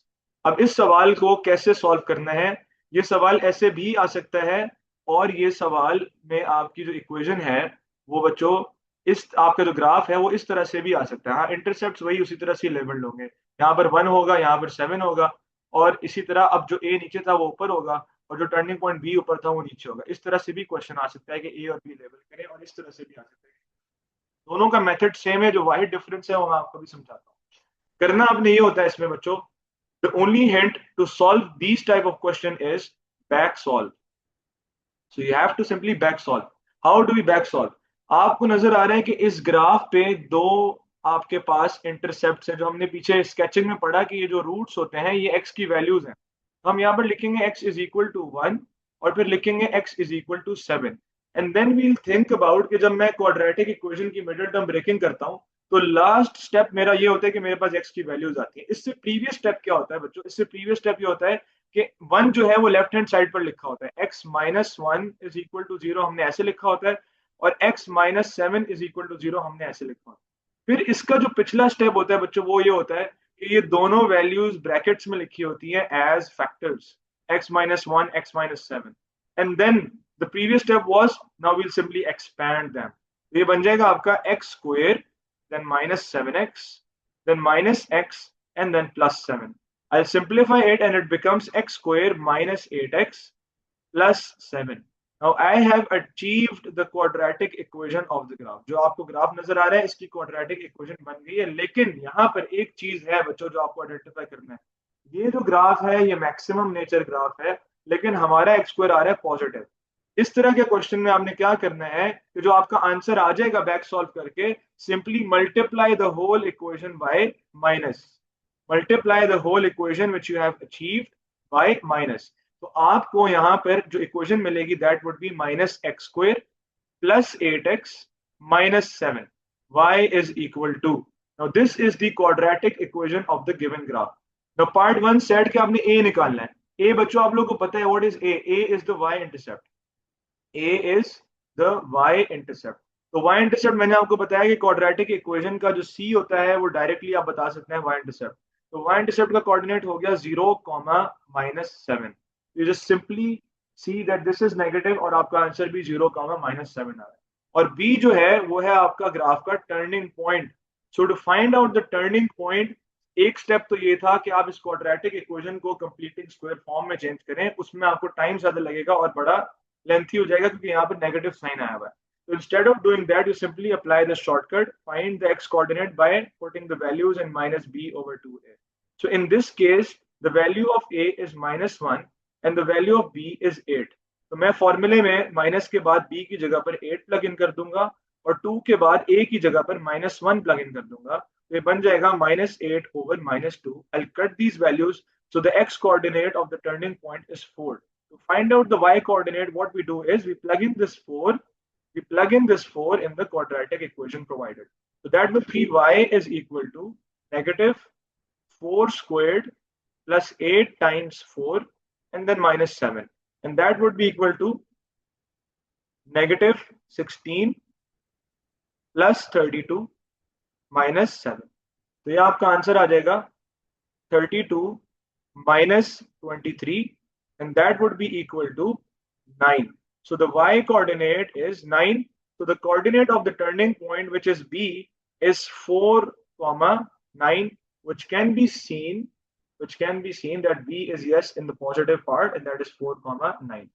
अब इस सवाल को कैसे सॉल्व करना है? ये सवाल ऐसे भी आ सकता है, और ये सवाल में आपकी जो इक्वेशन है वो बच्चों इस आपका जो ग्राफ है वो इस तरह से भी आ सकता है। हाँ, इंटरसेप्ट वही उसी तरह से लेवल्ड होंगे, यहाँ पर 1 होगा, यहाँ पर 7 होगा, और इसी तरह अब जो ए नीचे था वो ऊपर होगा और जो टर्निंग पॉइंट बी ऊपर था वो नीचे होगा। इस तरह से भी क्वेश्चन आ सकता है कि ए और बी लेवल करें, और इस तरह से भी आ सकता है। दोनों का मेथड सेम है, जो वाहिद डिफरेंस है वो मैं आपको भी समझाता हूँ। करना आपने ये होता है इसमें बच्चों, the only hint to solve these type of question is back solve. So you have to simply back solve. How do we back solve? आपको नजर आ रहा है कि इस ग्राफ पे दो आपके पास इंटरसेप्ट है, जो हमने पीछे स्केचिंग में पढ़ा कि ये जो रूट्स होते हैं ये एक्स की वैल्यूज हैं। हम यहाँ पर लिखेंगे x इज इक्वल टू 1 और फिर लिखेंगे x is equal to 7, and then we'll think about कि जब मैं क्वाड्रेटिक इक्वेशन की मिडिल टर्म ब्रेकिंग करता हूँ तो लास्ट स्टेप मेरा ये होता है कि मेरे पास x की वैल्यूज आती है। इससे प्रीवियस स्टेप क्या होता है बच्चों? इससे प्रीवियस स्टेप ये होता है कि 1 जो है वो लेफ्ट हैंड साइड पर लिखा होता है, x minus 1 is equal to 0 हमने ऐसे लिखा होता है, और x minus 7 is equal to 0 हमने ऐसे लिखा होता है। फिर इसका जो पिछला स्टेप होता है बच्चों वो ये होता है कि ये दोनों वैल्यूज ब्रैकेट्स में लिखी होती है as factors, x minus 1, x minus 7, and then the previous step was, now we'll simply expand them. तो ये बन जाएगा आपका x square, then minus 7x, then minus x, and then plus 7. I'll simplify it and it becomes x square minus 8x plus 7. Now I have achieved the quadratic equation of the graph. जो आपको graph नजर आ रहा है इसकी quadratic equation बन गई है, लेकिन यहाँ पर एक चीज है बच्चों जो आपको आइडेंटिफाई करना है। ये जो ग्राफ है ये मैक्सिमम नेचर ग्राफ है, लेकिन हमारा एक्स स्क्वायर आ रहा है पॉजिटिव। इस तरह के क्वेश्चन में आपने क्या करना है कि जो आपका आंसर आ जाएगा बैक सॉल्व करके, simply multiply the whole equation by minus, multiply the whole equation which you have achieved by minus. तो आपको यहाँ पर जो इक्वेशन मिलेगी that would be minus x square plus 8x minus 7, y is equal to, now this is the quadratic equation of the given graph. Now part 1 said कि आपने a निकालना है। a बच्चों आप लोगों को पता है what is a? a is the y intercept, a is the y intercept। तो y intercept मैंने आपको बताया कि quadratic equation का जो c होता है वो डायरेक्टली आप बता सकते हैं y intercept। तो y intercept का कोऑर्डिनेट हो गया 0, -7। you just simply see that this is negative और आपका आंसर भी 0, -7 आ रहा है। और b जो है वो है आपका ग्राफ का turning point. So to find out the turning point, एक स्टेप तो ये था कि आप इस क्वाड्रेटिक इक्वेशन को कंप्लीटिंग स्क्वायर फॉर्म में चेंज करें, उसमें आपको टाइम ज्यादा लगेगा और बड़ा लेंथी हो जाएगा क्योंकि यहाँ पर नेगेटिव साइन आया हुआ है। So instead of doing that, you simply apply the shortcut, find the x coordinate by putting the values in -b/2a. So in this case, the value of A is -1 and the value of B is 8. तो मैं फॉर्मूले में minus के बाद B की जगह पर 8 plug in कर दूंगा और 2 के बाद A की जगह पर -1 प्लग इन कर दूंगा. तो ये बन जाएगा -8 over -2. I'll cut these values. So the x coordinate of the turning point is 4. To find out the y coordinate, what we do is we plug in this 4 in the quadratic equation provided. So that will be y is equal to -4 squared plus 8 times 4 and then -7. And that would be equal to -16 plus 32 minus 7. तो ये आपका answer आ जाएगा 32 minus 23 and that would be equal to 9. So the y coordinate is 9. So the coordinate of the turning point, which is B, is 4, 9, which can be seen that B is yes in the positive part and that is 4, 9.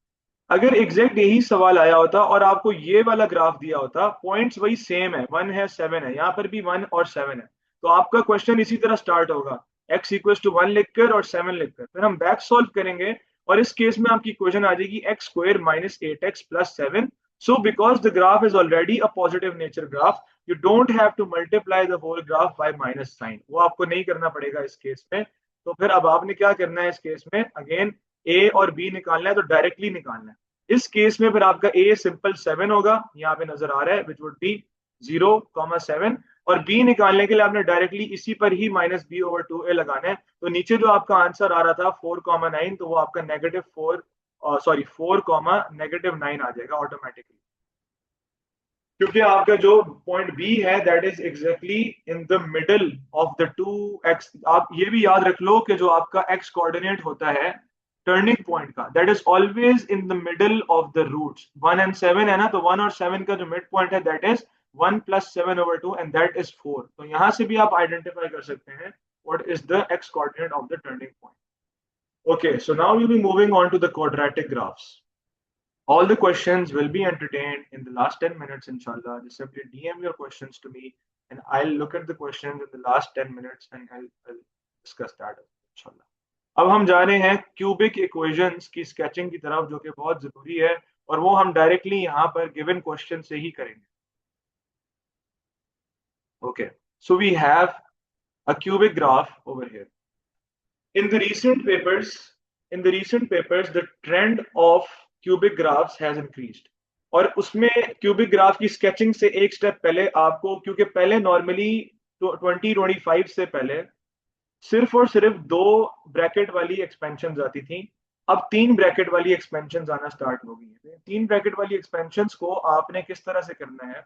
अगर exact यही सवाल आया होता और आपको ये वाला graph दिया होता, पॉइंट्स वही सेम है, 1 है 7 है, यहाँ पर भी 1 और 7 है, तो आपका क्वेश्चन इसी तरह स्टार्ट होगा, x इक्वल्स टू 1 लिखकर और 7 लिखकर, फिर हम बैक सॉल्व करेंगे और इस केस में आपकी इक्वेशन आ जाएगी x square minus 8x plus 7. So because the graph is already a positive nature graph, you don't have to multiply the whole graph by minus sign. वो आपको नहीं करना पड़ेगा इस केस में. तो फिर अब आपने क्या करना है इस केस में, अगेन a और b निकालना है तो डायरेक्टली निकालना है. इस केस में फिर आपका a सिंपल 7 होगा, यहाँ पे नजर आ रहा है, विच वुड बी 0,7, और b निकालने के लिए आपने डायरेक्टली इसी पर ही माइनस b ओवर 2a लगाना है. तो नीचे जो आपका आंसर आ रहा था 4,9, तो वो आपका -9 आ जाएगा ऑटोमेटिकली, क्योंकि आपका जो पॉइंट बी है that is exactly in the middle of the 2x. आप ये भी याद रख लो कि जो आपका x कोऑर्डिनेट होता है टर्निंग पॉइंट का, that is always in the middle of the roots. 1 and 7 है ना, तो 1 और 7 का जो मिड पॉइंट है that is 1 + 7 over 2 and that is 4. तो यहां से भी आप आइडेंटिफाई कर सकते हैं what is the x coordinate of the turning point. Okay, so now we'll be moving on to the quadratic graphs. All the questions will be entertained in the last 10 minutes, inshallah. Just simply DM your questions to me and I'll look at the questions in the last 10 minutes and I'll discuss that, inshallah. अब हम जा रहे हैं cubic equations की sketching की तरफ, जो कि बहुत जरूरी है और वो हम डायरेक्टली यहाँ पर गिवन क्वेश्चन से ही करेंगे. Okay, so we have a cubic graph over here. In the recent papers, the trend of cubic graphs has increased. और उसमें क्यूबिक ग्राफ की स्केचिंग से एक स्टेप पहले आपको, क्योंकि पहले नॉर्मली 2025 से पहले सिर्फ और सिर्फ 2 ब्रैकेट वाली एक्सपेंशन आती थी, अब 3 ब्रैकेट वाली एक्सपेंशन आना स्टार्ट हो गई है. 3 ब्रैकेट वाली एक्सपेंशन को आपने किस तरह से करना है,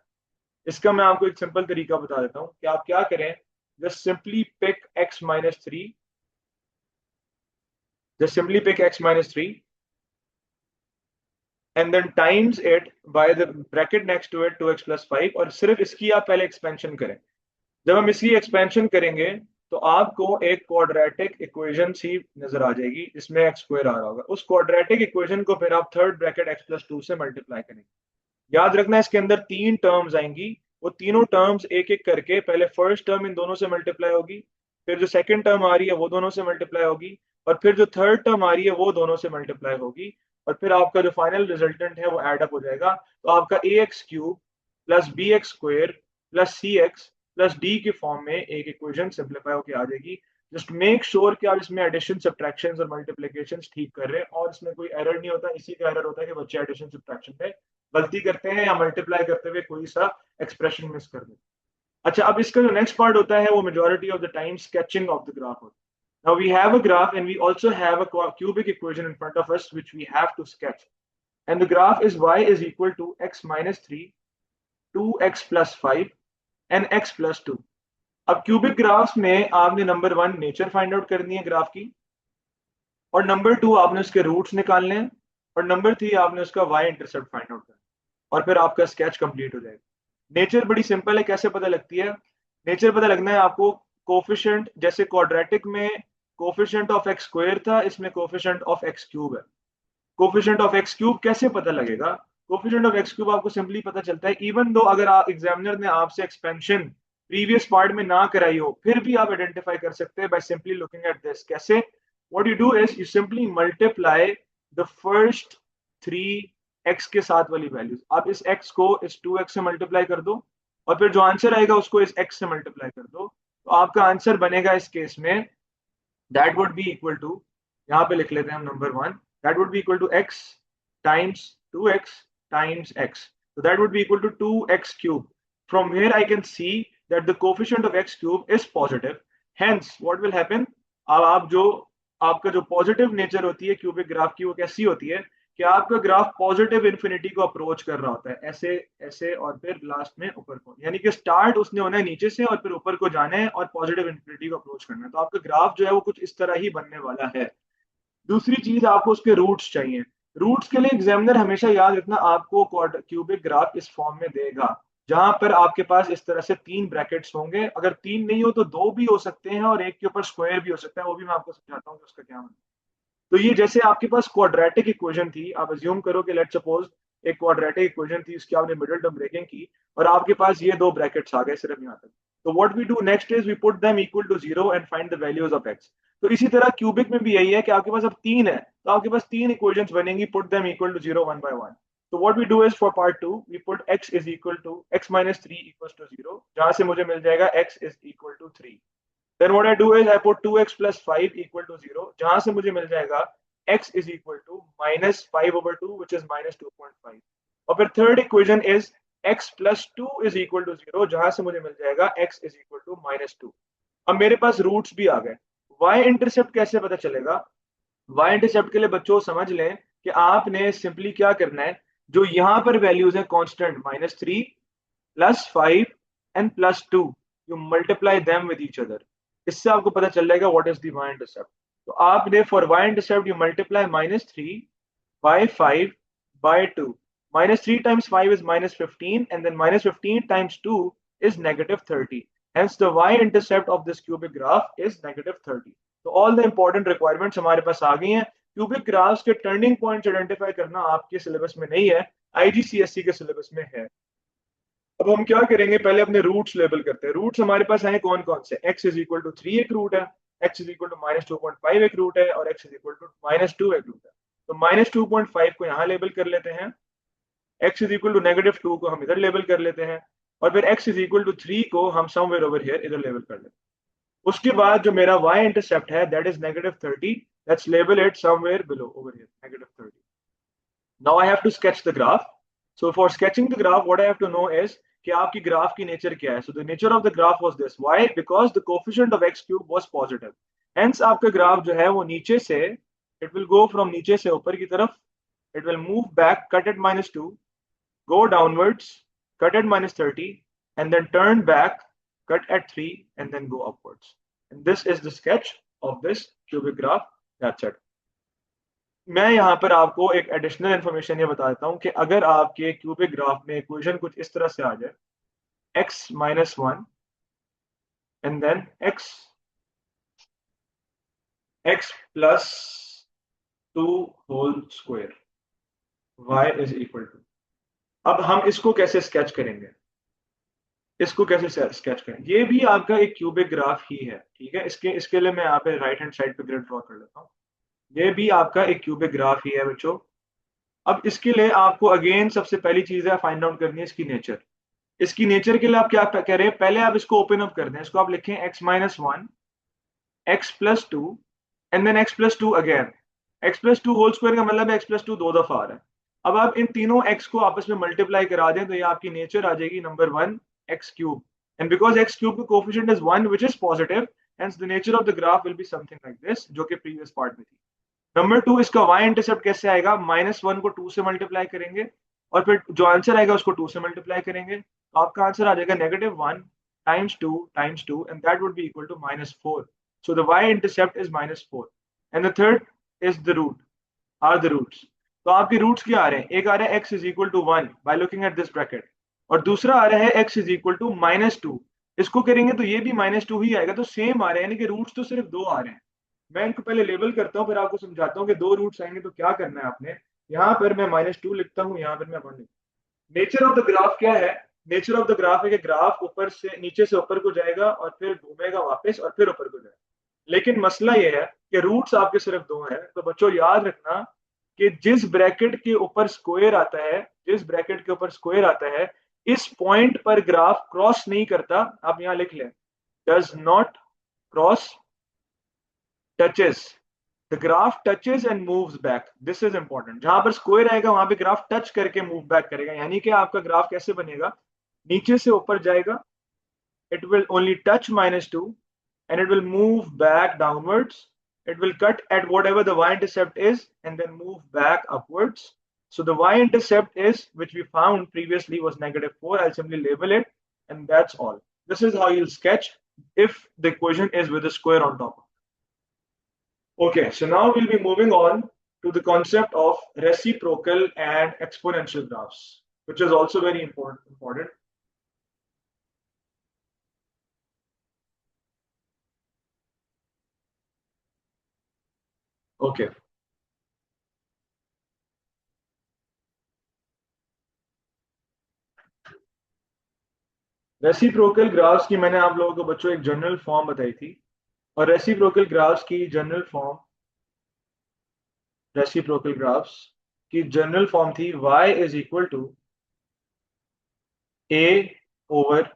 इसका मैं आपको एक सिंपल तरीका बता देता हूं कि आप क्या करें. Just simply pick x - 3, just simply pick x - 3 and then times it by the bracket next to it 2x + 5, और सिर्फ इसकी आप पहले एक्सपेंशन करें. जब हम इसकी एक्सपेंशन करेंगे तो आपको एक क्वाड्रेटिक इक्वेशन सी नजर आ जाएगी जिसमें x स्क्वायर आ रहा होगा. उस क्वाड्रेटिक इक्वेशन को फिर आप थर्ड ब्रैकेट x + 2 से मल्टीप्लाई करेंगे. याद रखना इसके अंदर 3 टर्म्स आएंगी, वो तीनों टर्म्स एक एक करके पहले फर्स्ट टर्म इन दोनों से मल्टीप्लाई होगी, फिर जो सेकंड टर्म आ रही है वो दोनों से मल्टीप्लाई होगी, और फिर जो थर्ड टर्म आ रही है वो दोनों से मल्टीप्लाई होगी, और फिर आपका जो फाइनल रिजल्टेंट है वो एड अप हो जाएगा. तो आपका ax³ + bx² + cx + d के फॉर्म में एक इक्वेशन सिंप्लीफाई होकर आ जाएगी. जस्ट मेक श्योर कि आप इसमें एडिशन सब्ट्रैक्शन और मल्टीप्लिकेशन ठीक कर रहे हैं और इसमें कोई एरर नहीं होता. इसी का एरर होता है कि बच्चे एडिशन सब्ट्रैक्शन में गलती करते हैं या मल्टीप्लाई करते हुए कोई सा एक्सप्रेशन मिस कर देते. अच्छा, अब इसका जो नेक्स्ट पार्ट होता है वो majority of the time sketching of the graph होता है. Now we have a graph and we also have a cubic equation in front of us which we have to sketch. And the graph is y is equal to x - 3, 2x + 5 and x + 2. अब cubic graphs में आपने number 1 nature find out करनी है graph की, और number 2 आपने उसके roots निकालने हैं, और नंबर 3 आपने उसका y इंटरसेप्ट फाइंड आउट करना है, और फिर आपका स्केच कंप्लीट हो जाएगा. नेचर बड़ी सिंपल है, कैसे पता लगती है? नेचर पता लगना है आपको कोफिशिएंट, जैसे क्वाड्रेटिक में कोफिशिएंट ऑफ x स्क्वायर था, इसमें कोफिशिएंट ऑफ x³ है. कोफिशिएंट ऑफ x³ कैसे पता लगेगा? कोफिशिएंट ऑफ x³ आपको सिंपली पता चलता है, इवन दो अगर एग्जामिनर ने आपसे एक्सपेंशन प्रीवियस पार्ट में ना कराई हो, फिर भी आप आइडेंटिफाई कर सकते हैं by simply looking at this. कैसे? What you do is you simply multiply the first three X के साथ वाली वैल्यूज। आप इस एक्स को इस 2x से मल्टीप्लाई कर दो, और फिर जो आंसर आएगा उसको इस एक्स से मल्टीप्लाई कर दो, तो आपका आंसर बनेगा इस केस में that would be equal to, यहाँ पे लिख लेते हैं हम number one, that would be equal to x times 2x times x. So that would be equal to 2x cube. From here I can see that the coefficient of x cube is positive. Hence, what will happen? अब आप जो आपका जो positive nature होती है cubic graph की, वो कैसी होती है कि आपका ग्राफ पॉजिटिव इन्फिनिटी को अप्रोच कर रहा होता है, ऐसे ऐसे, और फिर लास्ट में ऊपर को, यानी कि स्टार्ट उसने होना है नीचे से और फिर ऊपर को जाना है और पॉजिटिव इन्फिनिटी को अप्रोच करना है। तो आपका ग्राफ जो है वो कुछ इस तरह ही बनने वाला है। दूसरी चीज, आपको उसके रूट्स चाहिए। रूट्स के लिए एग्जामिनर हमेशा याद रखना आपको क्यूबिक ग्राफ इस फॉर्म में देगा जहां पर आपके पास इस तरह से तीन ब्रैकेट्स होंगे। अगर तीन नहीं हो तो दो भी हो सकते हैं और एक के ऊपर स्क्वायर भी हो सकता है, वो भी मैं आपको समझाता हूँ कि उसका क्या मतलब। तो ये जैसे आपके पास क्वाड्रेटिक इक्वेशन थी, आप अज्यूम करो कि लेट सपोज एक क्वाड्रेटिक इक्वेशन थी, उसकी आपने मिडिल टर्म ब्रेकिंग की और आपके पास ये दो ब्रैकेट्स आ गए सिर्फ यहाँ तक। तो what we do next is we put them equal to zero and find the values of x. तो इसी तरह क्यूबिक में भी यही है कि आपके पास अब तीन है, तो आपके पास तीन इक्वेशंस बनेंगी, put them equal to zero one by one. तो what we do is for part two we put x is equal to x minus three equal to zero, जहां से मुझे मिल जाएगा x is equal to three. Then what I do is I put 2x plus 5 equal to 0, जहां से मुझे मिल जाएगा x is equal to minus 5 over 2 which is minus 2.5। और फिर third equation is x plus 2 is equal to 0, जहां से मुझे मिल जाएगा x is equal to minus 2। अब मेरे पास रूट्स भी आ गए। y इंटरसेप्ट कैसे पता चलेगा? y इंटरसेप्ट के लिए बच्चों समझ लें कि आपने सिंपली क्या करना है, जो यहाँ पर वैल्यूज है constant -3 +5 and +2, you multiply them with each other. इससे आपको पता चल जाएगा what is the y intercept. तो आपने for y intercept you multiply -3 by 5 by 2। -3 times 5 is -15 and then -15 times 2 is -30। Hence the y-intercept of this cubic graph is -30। तो all the important requirements हमारे पास आ गई हैं। क्यूबिक ग्राफ्स के turning points identify करना आपके syllabus में नहीं है, आईजीसीएसई के सिलेबस में है। अब हम क्या करेंगे, पहले अपने रूट्स लेबल करते हैं। रूट्स हमारे पास आए कौन कौन से? x इज इक्वल टू 3 एक रूट है, x इज इक्वल टू -2.5 एक रूट है और x इज इक्वल टू -2 एक रूट है। तो -2.5 को यहाँ लेबल कर लेते हैं, x इज इक्वल टू -2 को हम इधर लेबल कर लेते हैं, और फिर x इज इक्वल टू 3 को हम समवेयर ओवर हियर इधर लेबल कर लेते हैं। उसके बाद जो मेरा y इंटरसेप्ट है that is -30, let's label it somewhere below over here -30। Now I have to sketch the graph. So for sketching the graph what I have to know is कि आपकी ग्राफ की नेचर क्या है। So the nature of the graph was this, why? Because the coefficient of x cube was positive. Hence आपका graph जो है वो नीचे से, इट विल गो फ्रॉम नीचे से ऊपर की तरफ, it will move back, cut at -2, go downwards, cut at -30, and then turn back, cut at 3, and then go upwards. And this is the sketch of this cubic graph. That's it. मैं यहाँ पर आपको एक additional information ये बता देता हूँ कि अगर आपके क्यूबिक ग्राफ में इक्वेशन कुछ इस तरह से आ जाए, x -1 and then x plus 2 whole square, y is equal to। अब हम इसको कैसे स्केच करेंगे, इसको कैसे स्केच करें? ये भी आपका एक क्यूबिक ग्राफ ही है, ठीक है। इसके लिए मैं यहाँ पे राइट हैंड साइड पे ग्रिड ड्रॉ कर लेता हूँ। ये भी आपका एक क्यूबिक ग्राफ ही है बच्चों। अब इसके लिए आपको अगेन सबसे पहली चीज है फाइंड आउट करनी है इसकी नेचर। इसकी नेचर के लिए आप क्या कह रहे हैं, पहले आप इसको ओपन अप कर दें। इसको आप लिखें x -1, x plus 2 and then x plus 2 again. x plus 2 whole square का मतलब है x plus 2 दो दफा आ रहा है। अब आप इन तीनों x को आपस में मल्टीप्लाई करा दें तो ये आपकी नेचर आ जाएगी number 1 x cube. And because x cube का coefficient is 1 which is positive, hence the nature of the graph will be something like this, जो कि प्रीवियस पार्ट में थी। नंबर 2, इसका y इंटरसेप्ट कैसे आएगा? -1 को 2 से मल्टीप्लाई करेंगे और फिर जो आंसर आएगा उसको 2 से मल्टीप्लाई करेंगे, तो आपका आंसर आ जाएगा -1 times 2 times 2 and that would be equal to -4। So the y intercept is -4 and the third is the root, are the roots। तो आपके रूट्स क्या आ रहे हैं? एक आ रहा है x is equal to 1 by looking at this bracket, और दूसरा आ रहा है x is equal to -2। इसको करेंगे तो ये भी -2 ही आएगा, तो सेम आ रहे हैं, यानी कि रूट्स तो सिर्फ दो आ रहे हैं। मैं इनको पहले लेबल करता हूँ फिर आपको समझाता हूँ कि दो रूट्स आएंगे तो क्या करना है आपने। यहाँ पर मैं -2 लिखता हूँ, यहाँ पर मैं 1 लिखता हूँ। नेचर ऑफ द ग्राफ क्या है? नेचर ऑफ द ग्राफ है कि ग्राफ ऊपर से नीचे से ऊपर को जाएगा और फिर घूमेगा वापस और फिर ऊपर को जाएगा। लेकिन मसला ये है कि रूट्स आपके सिर्फ दो हैं, तो बच्चों याद रखना कि जिस ब्रैकेट के ऊपर स्क्वायर आता है, जिस ब्रैकेट के ऊपर स्क्वायर आता है, इस पॉइंट पर ग्राफ क्रॉस नहीं करता। आप यहां लिख लें, does not cross, touches, the graph touches and moves back. This is important. जहां पर स्क्वायर आएगा वहां पे ग्राफ टच करके मूव बैक करेगा, यानी कि आपका ग्राफ कैसे बनेगा, नीचे से ऊपर जाएगा, it will only touch -2 and it will move back downwards. It will cut at whatever the y-intercept is and then move back upwards. So the y-intercept is, which we found previously, was -4. I'll simply label it, and that's all. This is how you'll sketch if the equation is with a square on top. Okay, so now we'll be moving on to the concept of reciprocal and exponential graphs, which is also very important. Okay. Reciprocal graphs की मैंने आप लोगों को बच्चों एक general form बताई थी, और रेसिप्रोकल ग्राफ्स की जनरल फॉर्म थी y is equal to a over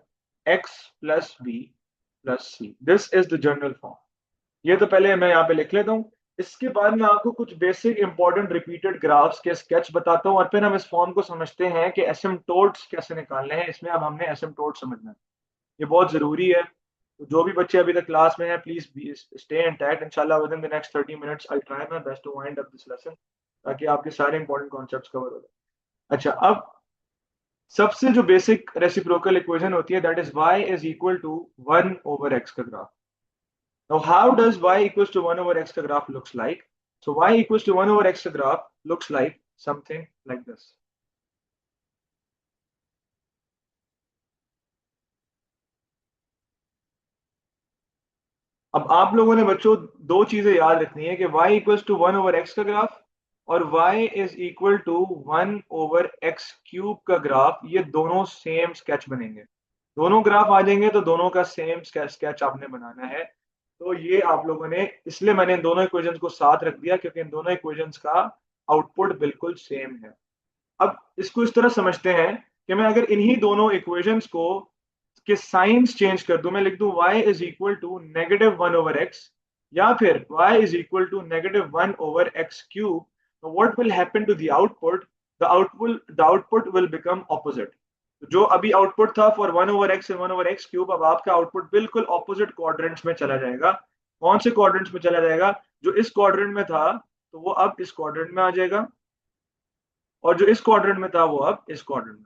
x plus b plus c। This is the general form. ये तो पहले मैं यहाँ पे लिख लेता हूँ। इसके बाद मैं आपको कुछ बेसिक इंपॉर्टेंट रिपीटेड ग्राफ्स के स्केच बताता हूँ, और फिर हम इस फॉर्म को समझते हैं कि एसिम्पटोट्स कैसे निकालने हैं। इसमें अब हमने एसिम्पटोट समझना है, ये बहुत जरूरी है। तो जो भी बच्चे अभी तक क्लास में हैं, प्लीज स्टे इंटैक्ट। इंशाल्लाह within the next 30 minutes I try my best to wind up this lesson, ताकि आपके सारे इंपॉर्टेंट कॉन्सेप्ट्स कवर हो जाए। अच्छा, अब सबसे जो बेसिक रेसिप्रोकल इक्वेशन होती है, that is y is equal to 1 over x का graph. Now how does y equals to 1 over x का graph looks like? So y equals to 1 over x का graph looks like something like this. अब आप लोगों ने बच्चों दो चीजें याद रखनी है कि y equals to 1 over x का ग्राफ और y is equal to 1 over x cube का ग्राफ, ये दोनों सेम स्केच बनेंगे। दोनों ग्राफ आ जाएंगे तो दोनों का सेम स्केच आपने बनाना है। तो ये आप लोगों ने, इसलिए मैंने इन दोनों इक्वेशंस को साथ रख दिया, क्योंकि इन दोनों इक्वेशंस का आउटपुट बिल्कुल सेम है। अब इसको इस तरह समझते हैं कि मैं अगर इन्हीं दोनों इक्वेशंस को के साइंस चेंज कर दूं, मैं लिख दूं y is equal to -1 over x, या फिर y is equal to -1 over x cube, तो what will happen to the output? The output will become opposite. जो अभी आउटपुट था for 1 over x and 1 over x cube, अब आपका output बिल्कुल opposite quadrants में चला जाएगा। कौन से क्वाड्रेंट्स में चला जाएगा? जो इस क्वाड्रेंट में था तो वो अब इस क्वाड्रेंट में आ जाएगा, और जो इस क्वाड्रेंट में था वो अब इस क्वाड्रेंट में।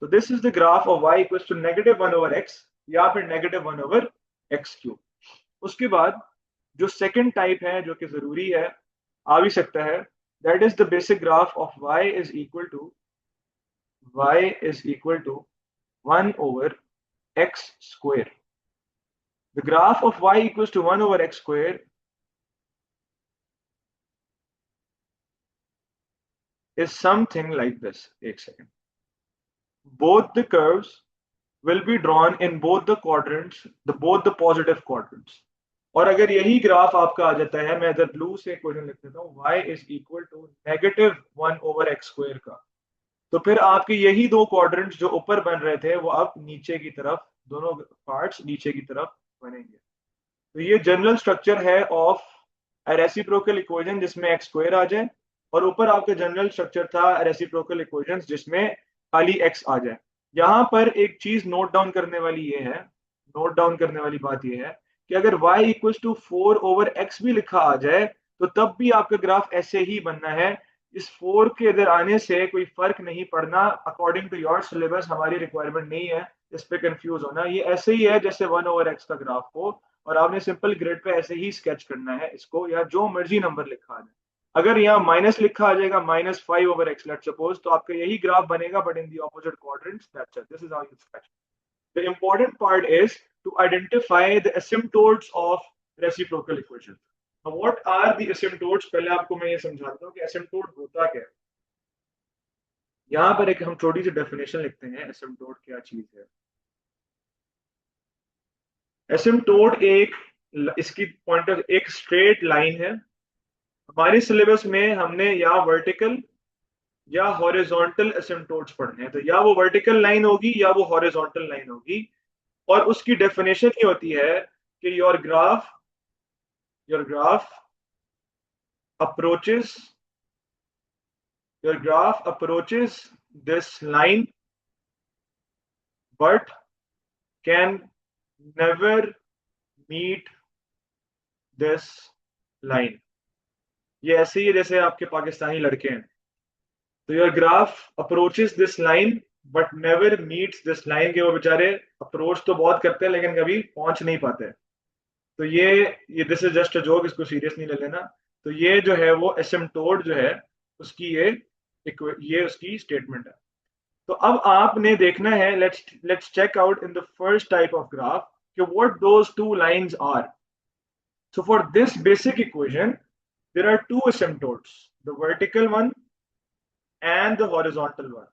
So this is the graph of y equals to -1 over x या फिर -1 over x क्यूब। उसके बाद जो सेकंड टाइप है जो कि जरूरी है, आ भी सकता है, that is the basic graph of y is equal to 1 over x square. The graph of y equals to 1 over x square is something like this. एक second. Both the curves will be drawn in both the quadrants, both the positive quadrants. और अगर यही graph आपका आ जाता है, मैं इधर blue से इक्वेशन लिख देता हूँ, y is equal to -1 over x square का, तो फिर आपके यही दो क्वाड्रेंट्स जो ऊपर बन रहे थे वो अब नीचे की तरफ, दोनों पार्ट्स नीचे की तरफ बनेंगे। तो ये जनरल स्ट्रक्चर है ऑफ अ रेसिप्रोकल इक्वेशन जिसमें x स्क्वायर आ जाए, और ऊपर आपका जनरल स्ट्रक्चर था रेसिप्रोकल इक्वेशन जिसमें खाली x आ जाए। यहाँ पर एक चीज नोट डाउन करने वाली ये है, नोट डाउन करने वाली बात ये है कि अगर y equals to 4 over x भी लिखा आ जाए तो तब भी आपका ग्राफ ऐसे ही बनना है। इस 4 के इधर आने से कोई फर्क नहीं पड़ना। अकॉर्डिंग टू योर सिलेबस हमारी रिक्वायरमेंट नहीं है इस पे कंफ्यूज होना। ये ऐसे ही है जैसे 1 ओवर x का ग्राफ हो, और आपने सिंपल ग्रिड पे ऐसे ही स्केच करना है इसको, या जो मर्जी नंबर लिखा आ जाए। अगर यहाँ माइनस लिखा आ जाएगा -5 ओवर x लेट्स सपोज, तो आपका यही ग्राफ बनेगा but in the opposite quadrants. That's it, this is how you sketch. The important part is to identify the asymptotes of reciprocal equation. Now, what are the asymptotes? पहले आपको मैं ये समझाता हूँ कि asymptote होता क्या है। यहाँ पर एक हम छोटी सी डेफिनेशन लिखते हैं एसिम्प्टोट क्या चीज है। एसिम्प्टोट एक, इसकी पॉइंटर एक स्ट्रेट लाइन है। हमारे सिलेबस में हमने या वर्टिकल या हॉरिजॉन्टल एसिम्प्टोट्स पढ़ने हैं, तो या वो वर्टिकल लाइन होगी या वो हॉरिजॉन्टल लाइन होगी। और उसकी डेफिनेशन ये होती है कि your graph approaches your graph approaches this line but can never meet this line। ये ऐसे ही है जैसे आपके पाकिस्तानी लड़के हैं, तो your graph approaches this line but never meets this line, के वो बेचारे अप्रोच तो बहुत करते हैं लेकिन कभी पहुंच नहीं पाते। तो ये this is just a joke, इसको सीरियस नहीं ले लेना। तो ये जो है वो एसिम्प्टोट जो है उसकी ये उसकी स्टेटमेंट है। तो अब आपने देखना है, let's check out in the first type of graph कि what those two lines are. So for this basic equation there are two asymptotes, the vertical one and the horizontal one.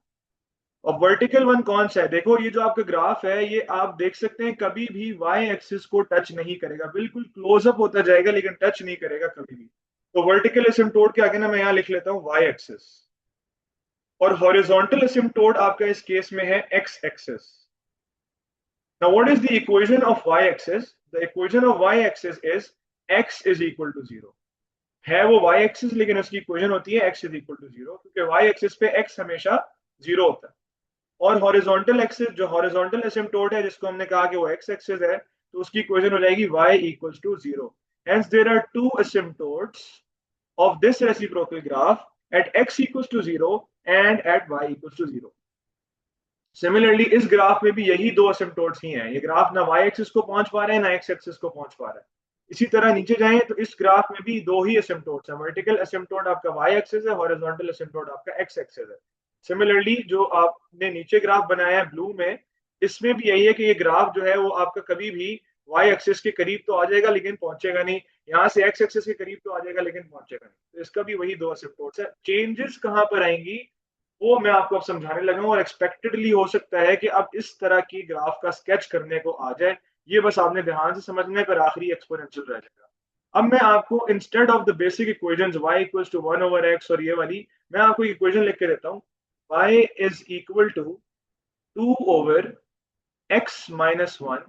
और vertical one कौन सा है? देखो ये जो आपका graph है ये आप देख सकते हैं कभी भी वाई एक्सिस को टच नहीं करेगा, बिल्कुल क्लोजअप होता जाएगा लेकिन टच नहीं करेगा कभी भी। तो वर्टिकल एसिम्प्टोट के आगे ना मैं यहां लिख लेता हूं वाई एक्सिस, और हॉरिजॉन्टल एसिम्प्टोट आपका इस केस में है x axis. Now, what is the equation of y-axis? The equation of y-axis is x is equal to 0। है वो y-axis लेकिन उसकी इक्वेशन होती है x is equal to 0, क्योंकि y-axis पे x हमेशा 0 होता है। और हॉरिजॉन्टल एक्सिस, जो हॉरिजॉन्टल एसिम्प्टोट है जिसको हमने कहा कि वो x एक्सिस है, तो उसकी इक्वेशन हो जाएगी y equals to 0। Hence there are two asymptotes of this reciprocal graph at x equals to 0 and at y equals to 0। Similarly इस ग्राफ में भी यही दो असिम्प्टोट्स ही हैं। ये ग्राफ ना वाई एक्सिस को पहुंच पा रहे हैं ना एक्स एक्सिस को पहुंच पा रहा है। इसी तरह नीचे जाएं तो इस ग्राफ में भी दो ही असिम्प्टोट्स हैं, वर्टिकल असिम्प्टोट आपका वाई एक्सिस है, हॉरिजॉन्टल असिम्प्टोट आपका एक्स एक्सिस है। सिमिलरली जो आपने नीचे ग्राफ बनाया है ब्लू में, इसमें भी यही है कि ये ग्राफ जो है वो आपका कभी भी वाई एक्सिस के करीब तो आ जाएगा लेकिन पहुंचेगा नहीं, यहाँ से एक्स एक्सिस के करीब तो आ जाएगा लेकिन पहुंचेगा नहीं। तो इसका भी वही दो असिम्प्टोट्स है। चेंजेस कहां पर आएंगी वो मैं आपको अब समझाने लगा हूं, और एक्सपेक्टेडली हो सकता है कि अब इस तरह की ग्राफ का स्केच करने को आ जाए। ये बस आपने ध्यान से समझने पर आखिरी एक्सपोनेंशियल रह जाएगा। अब मैं आपको instead of the basic equations y equals to 1/x और ये वाली, मैं आपको इक्वेशन लिख के देता हूं। y is equal to 2/x-1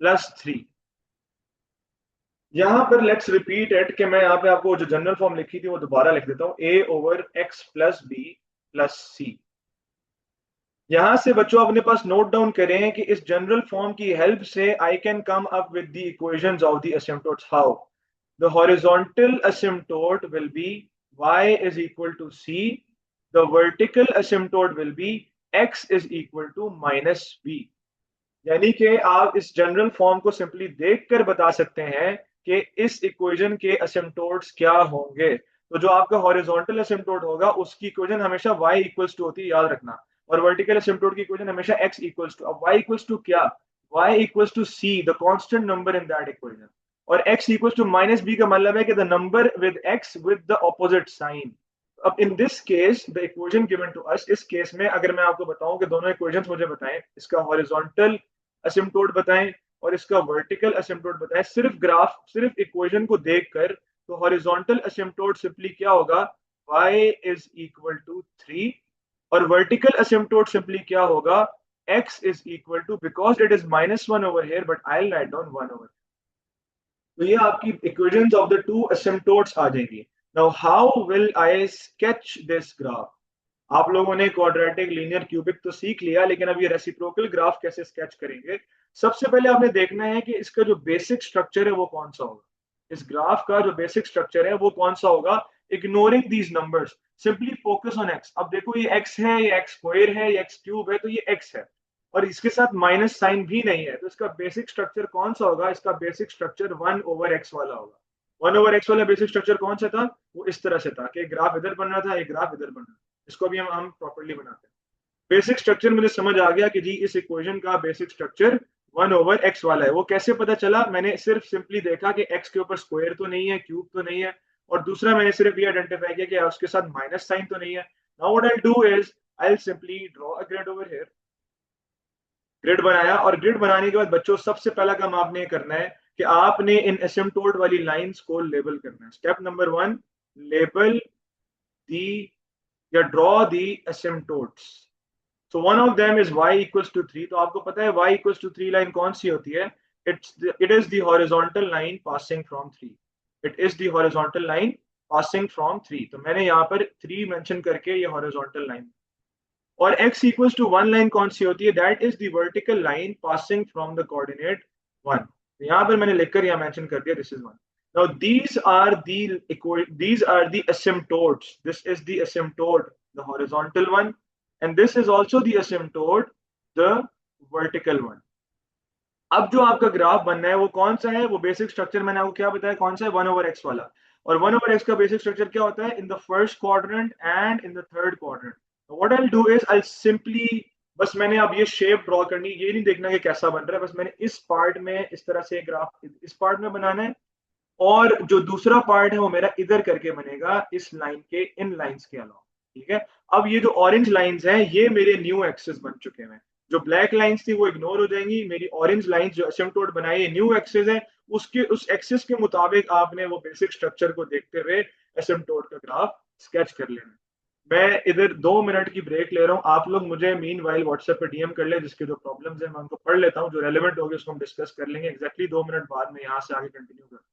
plus 3। यहां पर लेट्स रिपीट इट कि मैं यहाँ पे आपको जो जनरल फॉर्म लिखी थी वो दोबारा लिख देता हूं, a/x plus b plus c। यहां से बच्चों अपने पास नोट डाउन करें कि इस जनरल फॉर्म की हेल्प से I can come up with the equations of the asymptotes। How? The horizontal asymptote will be y is equal to c, the vertical asymptote will be x is equal to minus b। यानी कि आप इस general form को simply देखकर बता सकते हैं कि इस इक्वेशन के asymptotes क्या होंगे। तो जो आपका हॉरिजॉन्टल asymptote होगा उसकी इक्वेशन हमेशा y इक्वल्स टू होती है, याद रखना। और वर्टिकल asymptote की इक्वेशन हमेशा x इक्वल्स टू, अब y इक्वल्स टू क्या? y equals to c, the constant number in that equation. और x equals to minus b का मतलब है कि the number with x with the opposite sign. अब in this case the equation given to us, इस case में अगर मैं आपको बताऊं कि दोनों इक्वेशंस मुझे बताएं, इसका हॉरिजॉन्टल asymptote बताएं और इसका वर्टिकल asymptote बताएं, सिर्फ इक्वेशन को देखकर, तो हॉरिजॉन्टल asymptote सिंपली क्या होगा? y is equal to 3। और वर्टिकल asymptote सिंपली क्या होगा? x is equal to, because it is -1 over here but I will write down 1 over. तो ये आपकी equations of the two asymptotes आ जाएंगी। Now how will I sketch this graph? आप लोगों ने क्वाड्रेटिक, लीनियर, क्यूबिक तो सीख लिया, लेकिन अब ये रेसिप्रोकल ग्राफ कैसे स्केच करेंगे? सबसे पहले आपने देखना है कि इसका जो बेसिक स्ट्रक्चर है वो कौन सा होगा। इस ग्राफ का जो बेसिक स्ट्रक्चर है वो कौन सा होगा? Ignoring these numbers, simply focus on x. अब देखो ये एक्स है, ये एक्स स्क्वायर है, ये एक्स क्यूब है, तो ये एक्स है और इसके साथ माइनस साइन भी नहीं है, तो इसका बेसिक स्ट्रक्चर कौन सा होगा? इसका बेसिक स्ट्रक्चर 1/x वाला होगा। 1/x वाला बेसिक स्ट्रक्चर कौन सा था? वो इस तरह से था कि ग्राफ इधर बन रहा था, एक ग्राफ इधर बन रहा था। इसको भी हम प्रॉपर्ली बनाते हैं। बेसिक स्ट्रक्चर मुझे समझ आ गया कि जी इस इक्वेशन का बेसिक स्ट्रक्चर 1/x वाला है। वो कैसे पता चला? मैंने सिर्फ सिंपली देखा कि x के ऊपर स्क्वायर तो नहीं है, क्यूब तो नहीं है, और दूसरा मैंने सिर्फ ये आइडेंटिफाई किया कि उसके साथ माइनस साइन तो नहीं है। Now what I do is I will simply draw a grid over here. Grid बनाया, और ग्रिड बनाने के बाद बच्चों सबसे पहला काम आपने ये करना है कि आपने इन एसिम्प्टोट वाली लाइंस को लेबल करना है। स्टेप नंबर 1, लेबल दी या draw the asymptotes. So one of them is y equals to 3। तो आपको पता है y equals to 3 लाइन कौन सी होती है? It is the horizontal line passing from 3। It is the horizontal line passing from 3। तो मैंने यहाँ पर 3 मेंशन करके ये horizontal line। और x equals to 1 लाइन कौन सी होती है? That is the vertical line passing from the coordinate 1। तो यहाँ पर मैंने लिखकर यहाँ मेंशन कर दिया, this is 1। Now these are the asymptotes। This is the asymptote, the horizontal one, and this is also the asymptote, the vertical one। अब जो आपका ग्राफ बनना है वो कौन सा है? वो बेसिक स्ट्रक्चर मैंने आपको क्या बताया, कौन सा है? 1/x वाला। और 1/x का बेसिक स्ट्रक्चर क्या होता है? इन the first quadrant and in the third quadrant. What I will do is I simply, बस मैंने अब ये शेप ड्रॉ करनी, ये नहीं देखना कि कैसा बन रहा है, बस मैंने इस पार्ट में इस तरह से ग्राफ इस पार्ट में बनाना है, और जो दूसरा पार्ट है वो मेरा इधर करके बनेगा, इस लाइन के इन लाइंस के अलावा। ठीक है। अब ये जो ऑरेंज लाइंस हैं ये मेरे न्यू एक्सिस बन चुके हैं। जो ब्लैक लाइंस थी वो इग्नोर हो जाएंगी, मेरी ऑरेंज लाइंस जो एसिम्प्टोट बनाई है न्यू एक्सिस है, उसके उस एक्सिस के मुताबिक आपने वो बेसिक स्ट्रक्चर को देखते हुए एसिम्प्टोट का ग्राफ स्केच कर लेना। मैं इधर 2 मिनट की ब्रेक ले रहा हूँ, आप लोग मुझे मीन वाइल व्हाट्सएप पे डीएम कर ले, जिसके जो प्रॉब्लम्स है मैं उनको पढ़ लेता हूँ, जो रेलेवेंट होगी उसको हम डिस्कस कर लेंगे एग्जैक्टली 2 मिनट बाद में यहाँ से आगे कंटिन्यू कर।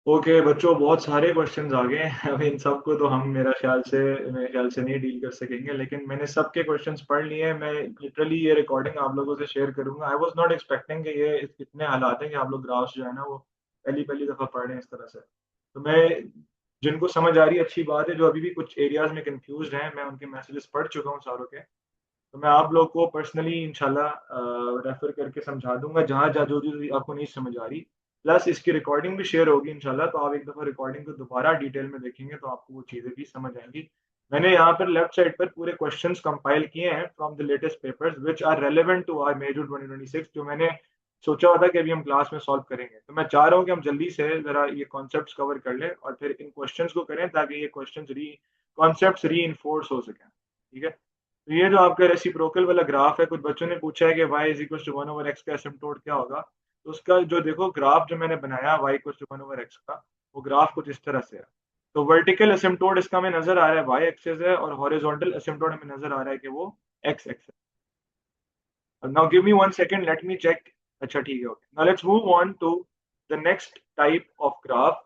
ओके बच्चों, बहुत सारे क्वेश्चंस आ गए हैं। अब इन सबको तो हम मेरे ख्याल से नहीं डील कर सकेंगे, लेकिन मैंने सबके क्वेश्चंस पढ़ लिए हैं। मैं लिटरली ये रिकॉर्डिंग आप लोगों से शेयर करूंगा। आई वाज नॉट एक्सपेक्टिंग कि ये इतने हालात हैं कि आप लोग ग्राफ्स जो है ना वो पहली पहली दफा पढ़ रहे हैं इस तरह से। तो मैं, जिनको समझ आ रही है अच्छी बात है, जो अभी भी कुछ एरियाज में कंफ्यूज हैं मैं उनके मैसेजेस पढ़ चुका हूँ सारों के। तो मैं आप लोग को पर्सनली इंशाल्लाह रेफर करके समझा दूंगा जहां जहाँ जो जो आपको नहीं समझ आ रही। प्लस इसकी रिकॉर्डिंग भी शेयर होगी इंशाल्लाह, तो आप एक दफा रिकॉर्डिंग को दोबारा डिटेल में देखेंगे तो आपको वो चीजें भी समझ आएंगी। मैंने यहाँ पर लेफ्ट साइड पर पूरे क्वेश्चंस कंपाइल किए हैं from the latest papers which are relevant to our major 2026, जो मैंने सोचा हुआ था कि अभी हम क्लास में सॉल्व करेंगे। तो मैं चाह रहा हूँ कि हम जल्दी से जरा ये कॉन्सेप्ट्स कवर कर लें और फिर इन क्वेश्चंस को करें ताकि ये क्वेश्चंस कॉन्सेप्ट्स री इन्फोर्स हो सकें। ठीक है। तो ये जो आपका रेसिप्रोकल वाला ग्राफ है, कुछ बच्चों ने पूछा है कि y is equal to 1/x का एसिम्प्टोट क्या होगा। तो उसका जो देखो ग्राफ जो मैंने बनाया y इक्वल टू 1/x का, वो ग्राफ कुछ इस तरह से है। तो वर्टिकल एसिम्प्टोट इसका हमें नजर आ रहा है y एक्सिस है, और हॉरिजॉन्टल एसिम्प्टोट हमें नजर आ रहा है कि वो x axis. Now give me 1 second, let me check. अच्छा ठीक है, okay. Now let's move on to the next type of graph.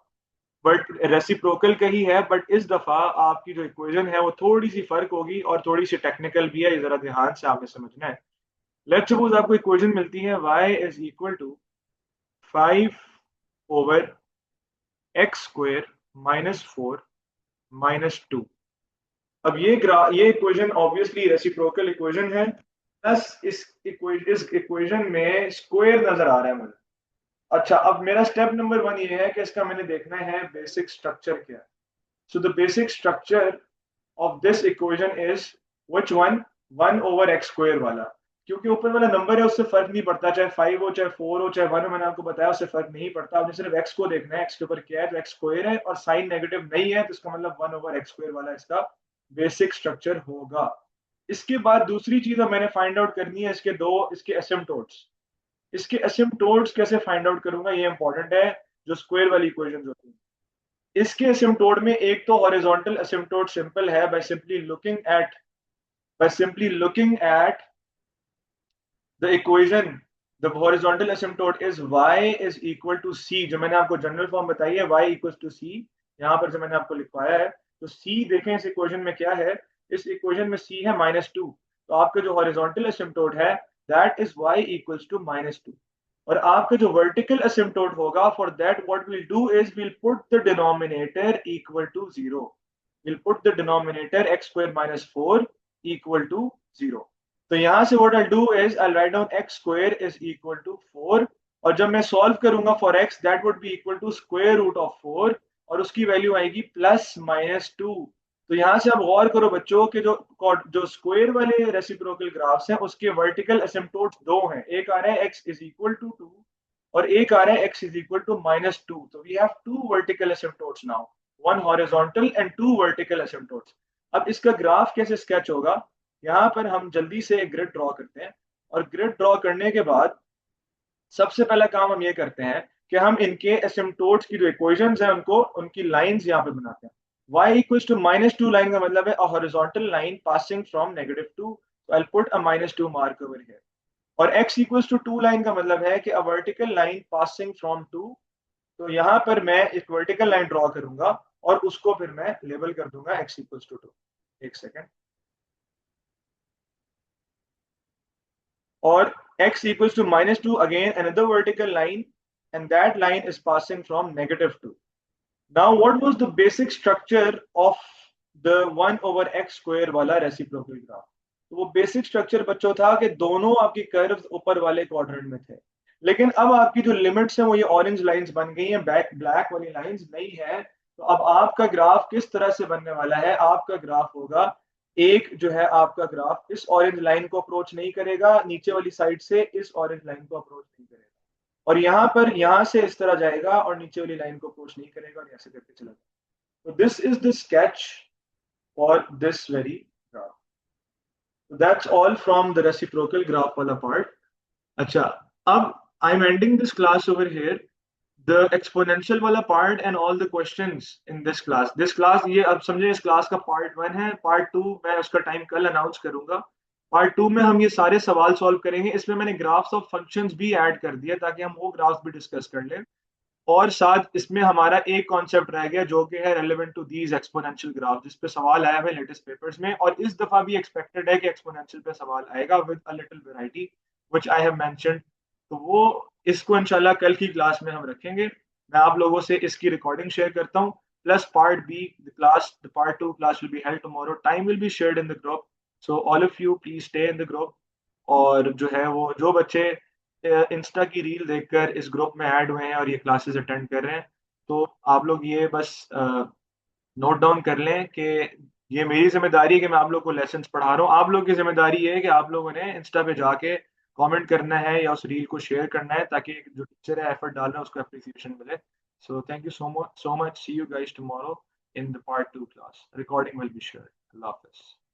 But reciprocal का ही है, बट इस दफा आपकी जो इक्वेशन है वो थोड़ी सी फर्क होगी और थोड़ी सी टेक्निकल भी है, ये जरा ध्यान से आपने समझना है। लेट्स सपोज आपको इक्वेशन मिलती है y is equal to 5/x² -4 -2। अब ये इक्वेशन ऑब्वियसली रेसिप्रोकल इक्वेशन है, प्लस इस इक्वेशन में स्क्वायर नजर आ रहा है मुझे। अच्छा, अब मेरा स्टेप नंबर 1 ये है कि इसका मैंने देखना है बेसिक स्ट्रक्चर क्या है। So the basic structure of this equation is which one, 1/x² वाला। क्योंकि ऊपर वाला नंबर है उससे फर्क नहीं पड़ता, चाहे 5 हो, चाहे 4 हो, चाहे 1 हो, मैंने आपको बताया उससे फर्क नहीं पड़ता। आपने सिर्फ x को देखना है, x के ऊपर क्या है, तो x स्क्वायर है और साइन नेगेटिव नहीं है, तो इसका मतलब 1/x² वाला इसका बेसिक स्ट्रक्चर होगा। इसके बाद दूसरी चीज अब मैंने फाइंड आउट करनी है इसके एसिम्पटोट्स। इसके एसिम्पटोट्स कैसे फाइंड आउट करूंगा, ये इंपॉर्टेंट है, जो स्क्वायर वाली इक्वेशन होती है। इसके एसिम्पटोट में एक तो हॉरिजॉन्टल एसिम्पटोट सिंपल है, by simply looking at the equation, the horizontal asymptote is y is equal to c। जो मैंने आपको जनरल फॉर्म बताई है y इक्वल टू c, यहाँ पर जो मैंने आपको लिखवाया है, तो c देखें इस इक्वेशन में क्या है। इस इक्वेशन में c है -2, तो आपका जो हॉरिजॉन्टल एसिम्पटोट है that is y equals to -2। और आपका जो वर्टिकल एसिम्पटोट होगा, for that what will do is will put the denominator equal to 0। Will put the denominator x² -4 equal to 0। तो यहां से what I do is I write down x² is equal to 4, और जब मैं solve करूंगा for x that would be equal to square root of 4, और उसकी value आएगी +-2। तो यहां से आप गौर करो बच्चों कि जो स्क्वायर वाले रेसिप्रोकल ग्राफ्स हैं उसके वर्टिकल एसिम्पटोट्स दो हैं, एक आ रहा है x इज इक्वल टू 2 और एक आ रहा है x इज इक्वल टू -2। तो we have two vertical asymptotes now, one horizontal and two vertical asymptotes. अब इसका ग्राफ कैसे स्केच होगा, यहाँ पर हम जल्दी से एक ग्रिड ड्रॉ करते हैं, और ग्रिड ड्रॉ करने के बाद सबसे पहला काम हम ये करते हैं कि हम इनके एसिम्पटोट्स की जो इक्वेशंस हैं उनको उनकी लाइंस यहाँ पे बनाते हैं। y इक्वल्स टू -2 लाइन का मतलब है a horizontal line passing from -2, so I'll put a -2 mark over here। और x इक्वल्स टू 2 लाइन का मतलब है कि a vertical line passing from 2, तो यहाँ पर मैं एक वर्टिकल लाइन ड्रॉ करूंगा और उसको फिर मैं लेबल कर दूंगा x इक्वल्स टू 2। एक सेकेंड। और x equals to -2, again another vertical line, and that line is passing from -2। Now what was the basic structure of the 1/x² वाला रेसिप्रोकल ग्राफ? तो वो बेसिक स्ट्रक्चर बच्चों था कि दोनों आपकी कर्व्स ऊपर वाले क्वाड्रेंट में थे, लेकिन अब आपकी जो लिमिट्स हैं वो ये ऑरेंज लाइंस बन गई हैं, बैक ब्लैक वाली लाइंस नहीं है। तो अब आपका ग्राफ किस तरह से बनने वाला है, आपका ग्राफ होगा, एक जो है आपका ग्राफ इस ऑरेंज लाइन को अप्रोच नहीं करेगा, नीचे वाली साइड से इस ऑरेंज लाइन को अप्रोच नहीं करेगा, और यहाँ पर यहाँ से इस तरह जाएगा और नीचे वाली लाइन को अप्रोच नहीं करेगा और ऐसे करके चला जाएगा। तो this is the sketch for this very graph. That's all from the reciprocal graph वाला पार्ट। अच्छा, अब I am ending this class over here, the exponential वाला part and all the questions in this class ये अब समझे इस class का part 1 है। पार्ट 2 मैं उसका टाइम कल अनाउंस करूंगा। पार्ट 2 में हम ये सारे सवाल सॉल्व करेंगे। इसमें मैंने ग्राफ्स ऑफ फंक्शंस भी ऐड कर दिया ताकि हम वो ग्राफ्स भी डिस्कस कर लें, और साथ इसमें हमारा एक कॉन्सेप्ट रह गया जो कि है relevant to these exponential graph, जिस पे सवाल आया है लेटेस्ट पेपर्स में, और इस दफा भी एक्सपेक्टेड है कि एक्सपोनेंशियल पे सवाल आएगा with a little variety which I have mentioned. तो वो इसको इंशाल्लाह कल की क्लास में हम रखेंगे। मैं आप लोगों से इसकी रिकॉर्डिंग शेयर करता हूँ, plus part 2 class will be held tomorrow, time will be shared in the group, so all of you please stay in the group. और जो है वो जो बच्चे इंस्टा की रील देखकर इस ग्रुप में ऐड हुए हैं और ये क्लासेस अटेंड कर रहे हैं, तो आप लोग ये बस नोट डाउन कर लें कि ये मेरी जिम्मेदारी है कि मैं आप लोग को लेसन्स पढ़ा रहा हूँ। आप लोग की जिम्मेदारी ये है कि आप लोगों ने इंस्टा पे जाके कमेंट करना है या उस रील को शेयर करना है ताकि जो टीचर है एफर्ट डाल रहे हैं उसको अप्रिसिएशन मिले। So thank you so much see you guys tomorrow in the part 2 class, recording will be shared. अल्लाह हाफिज़।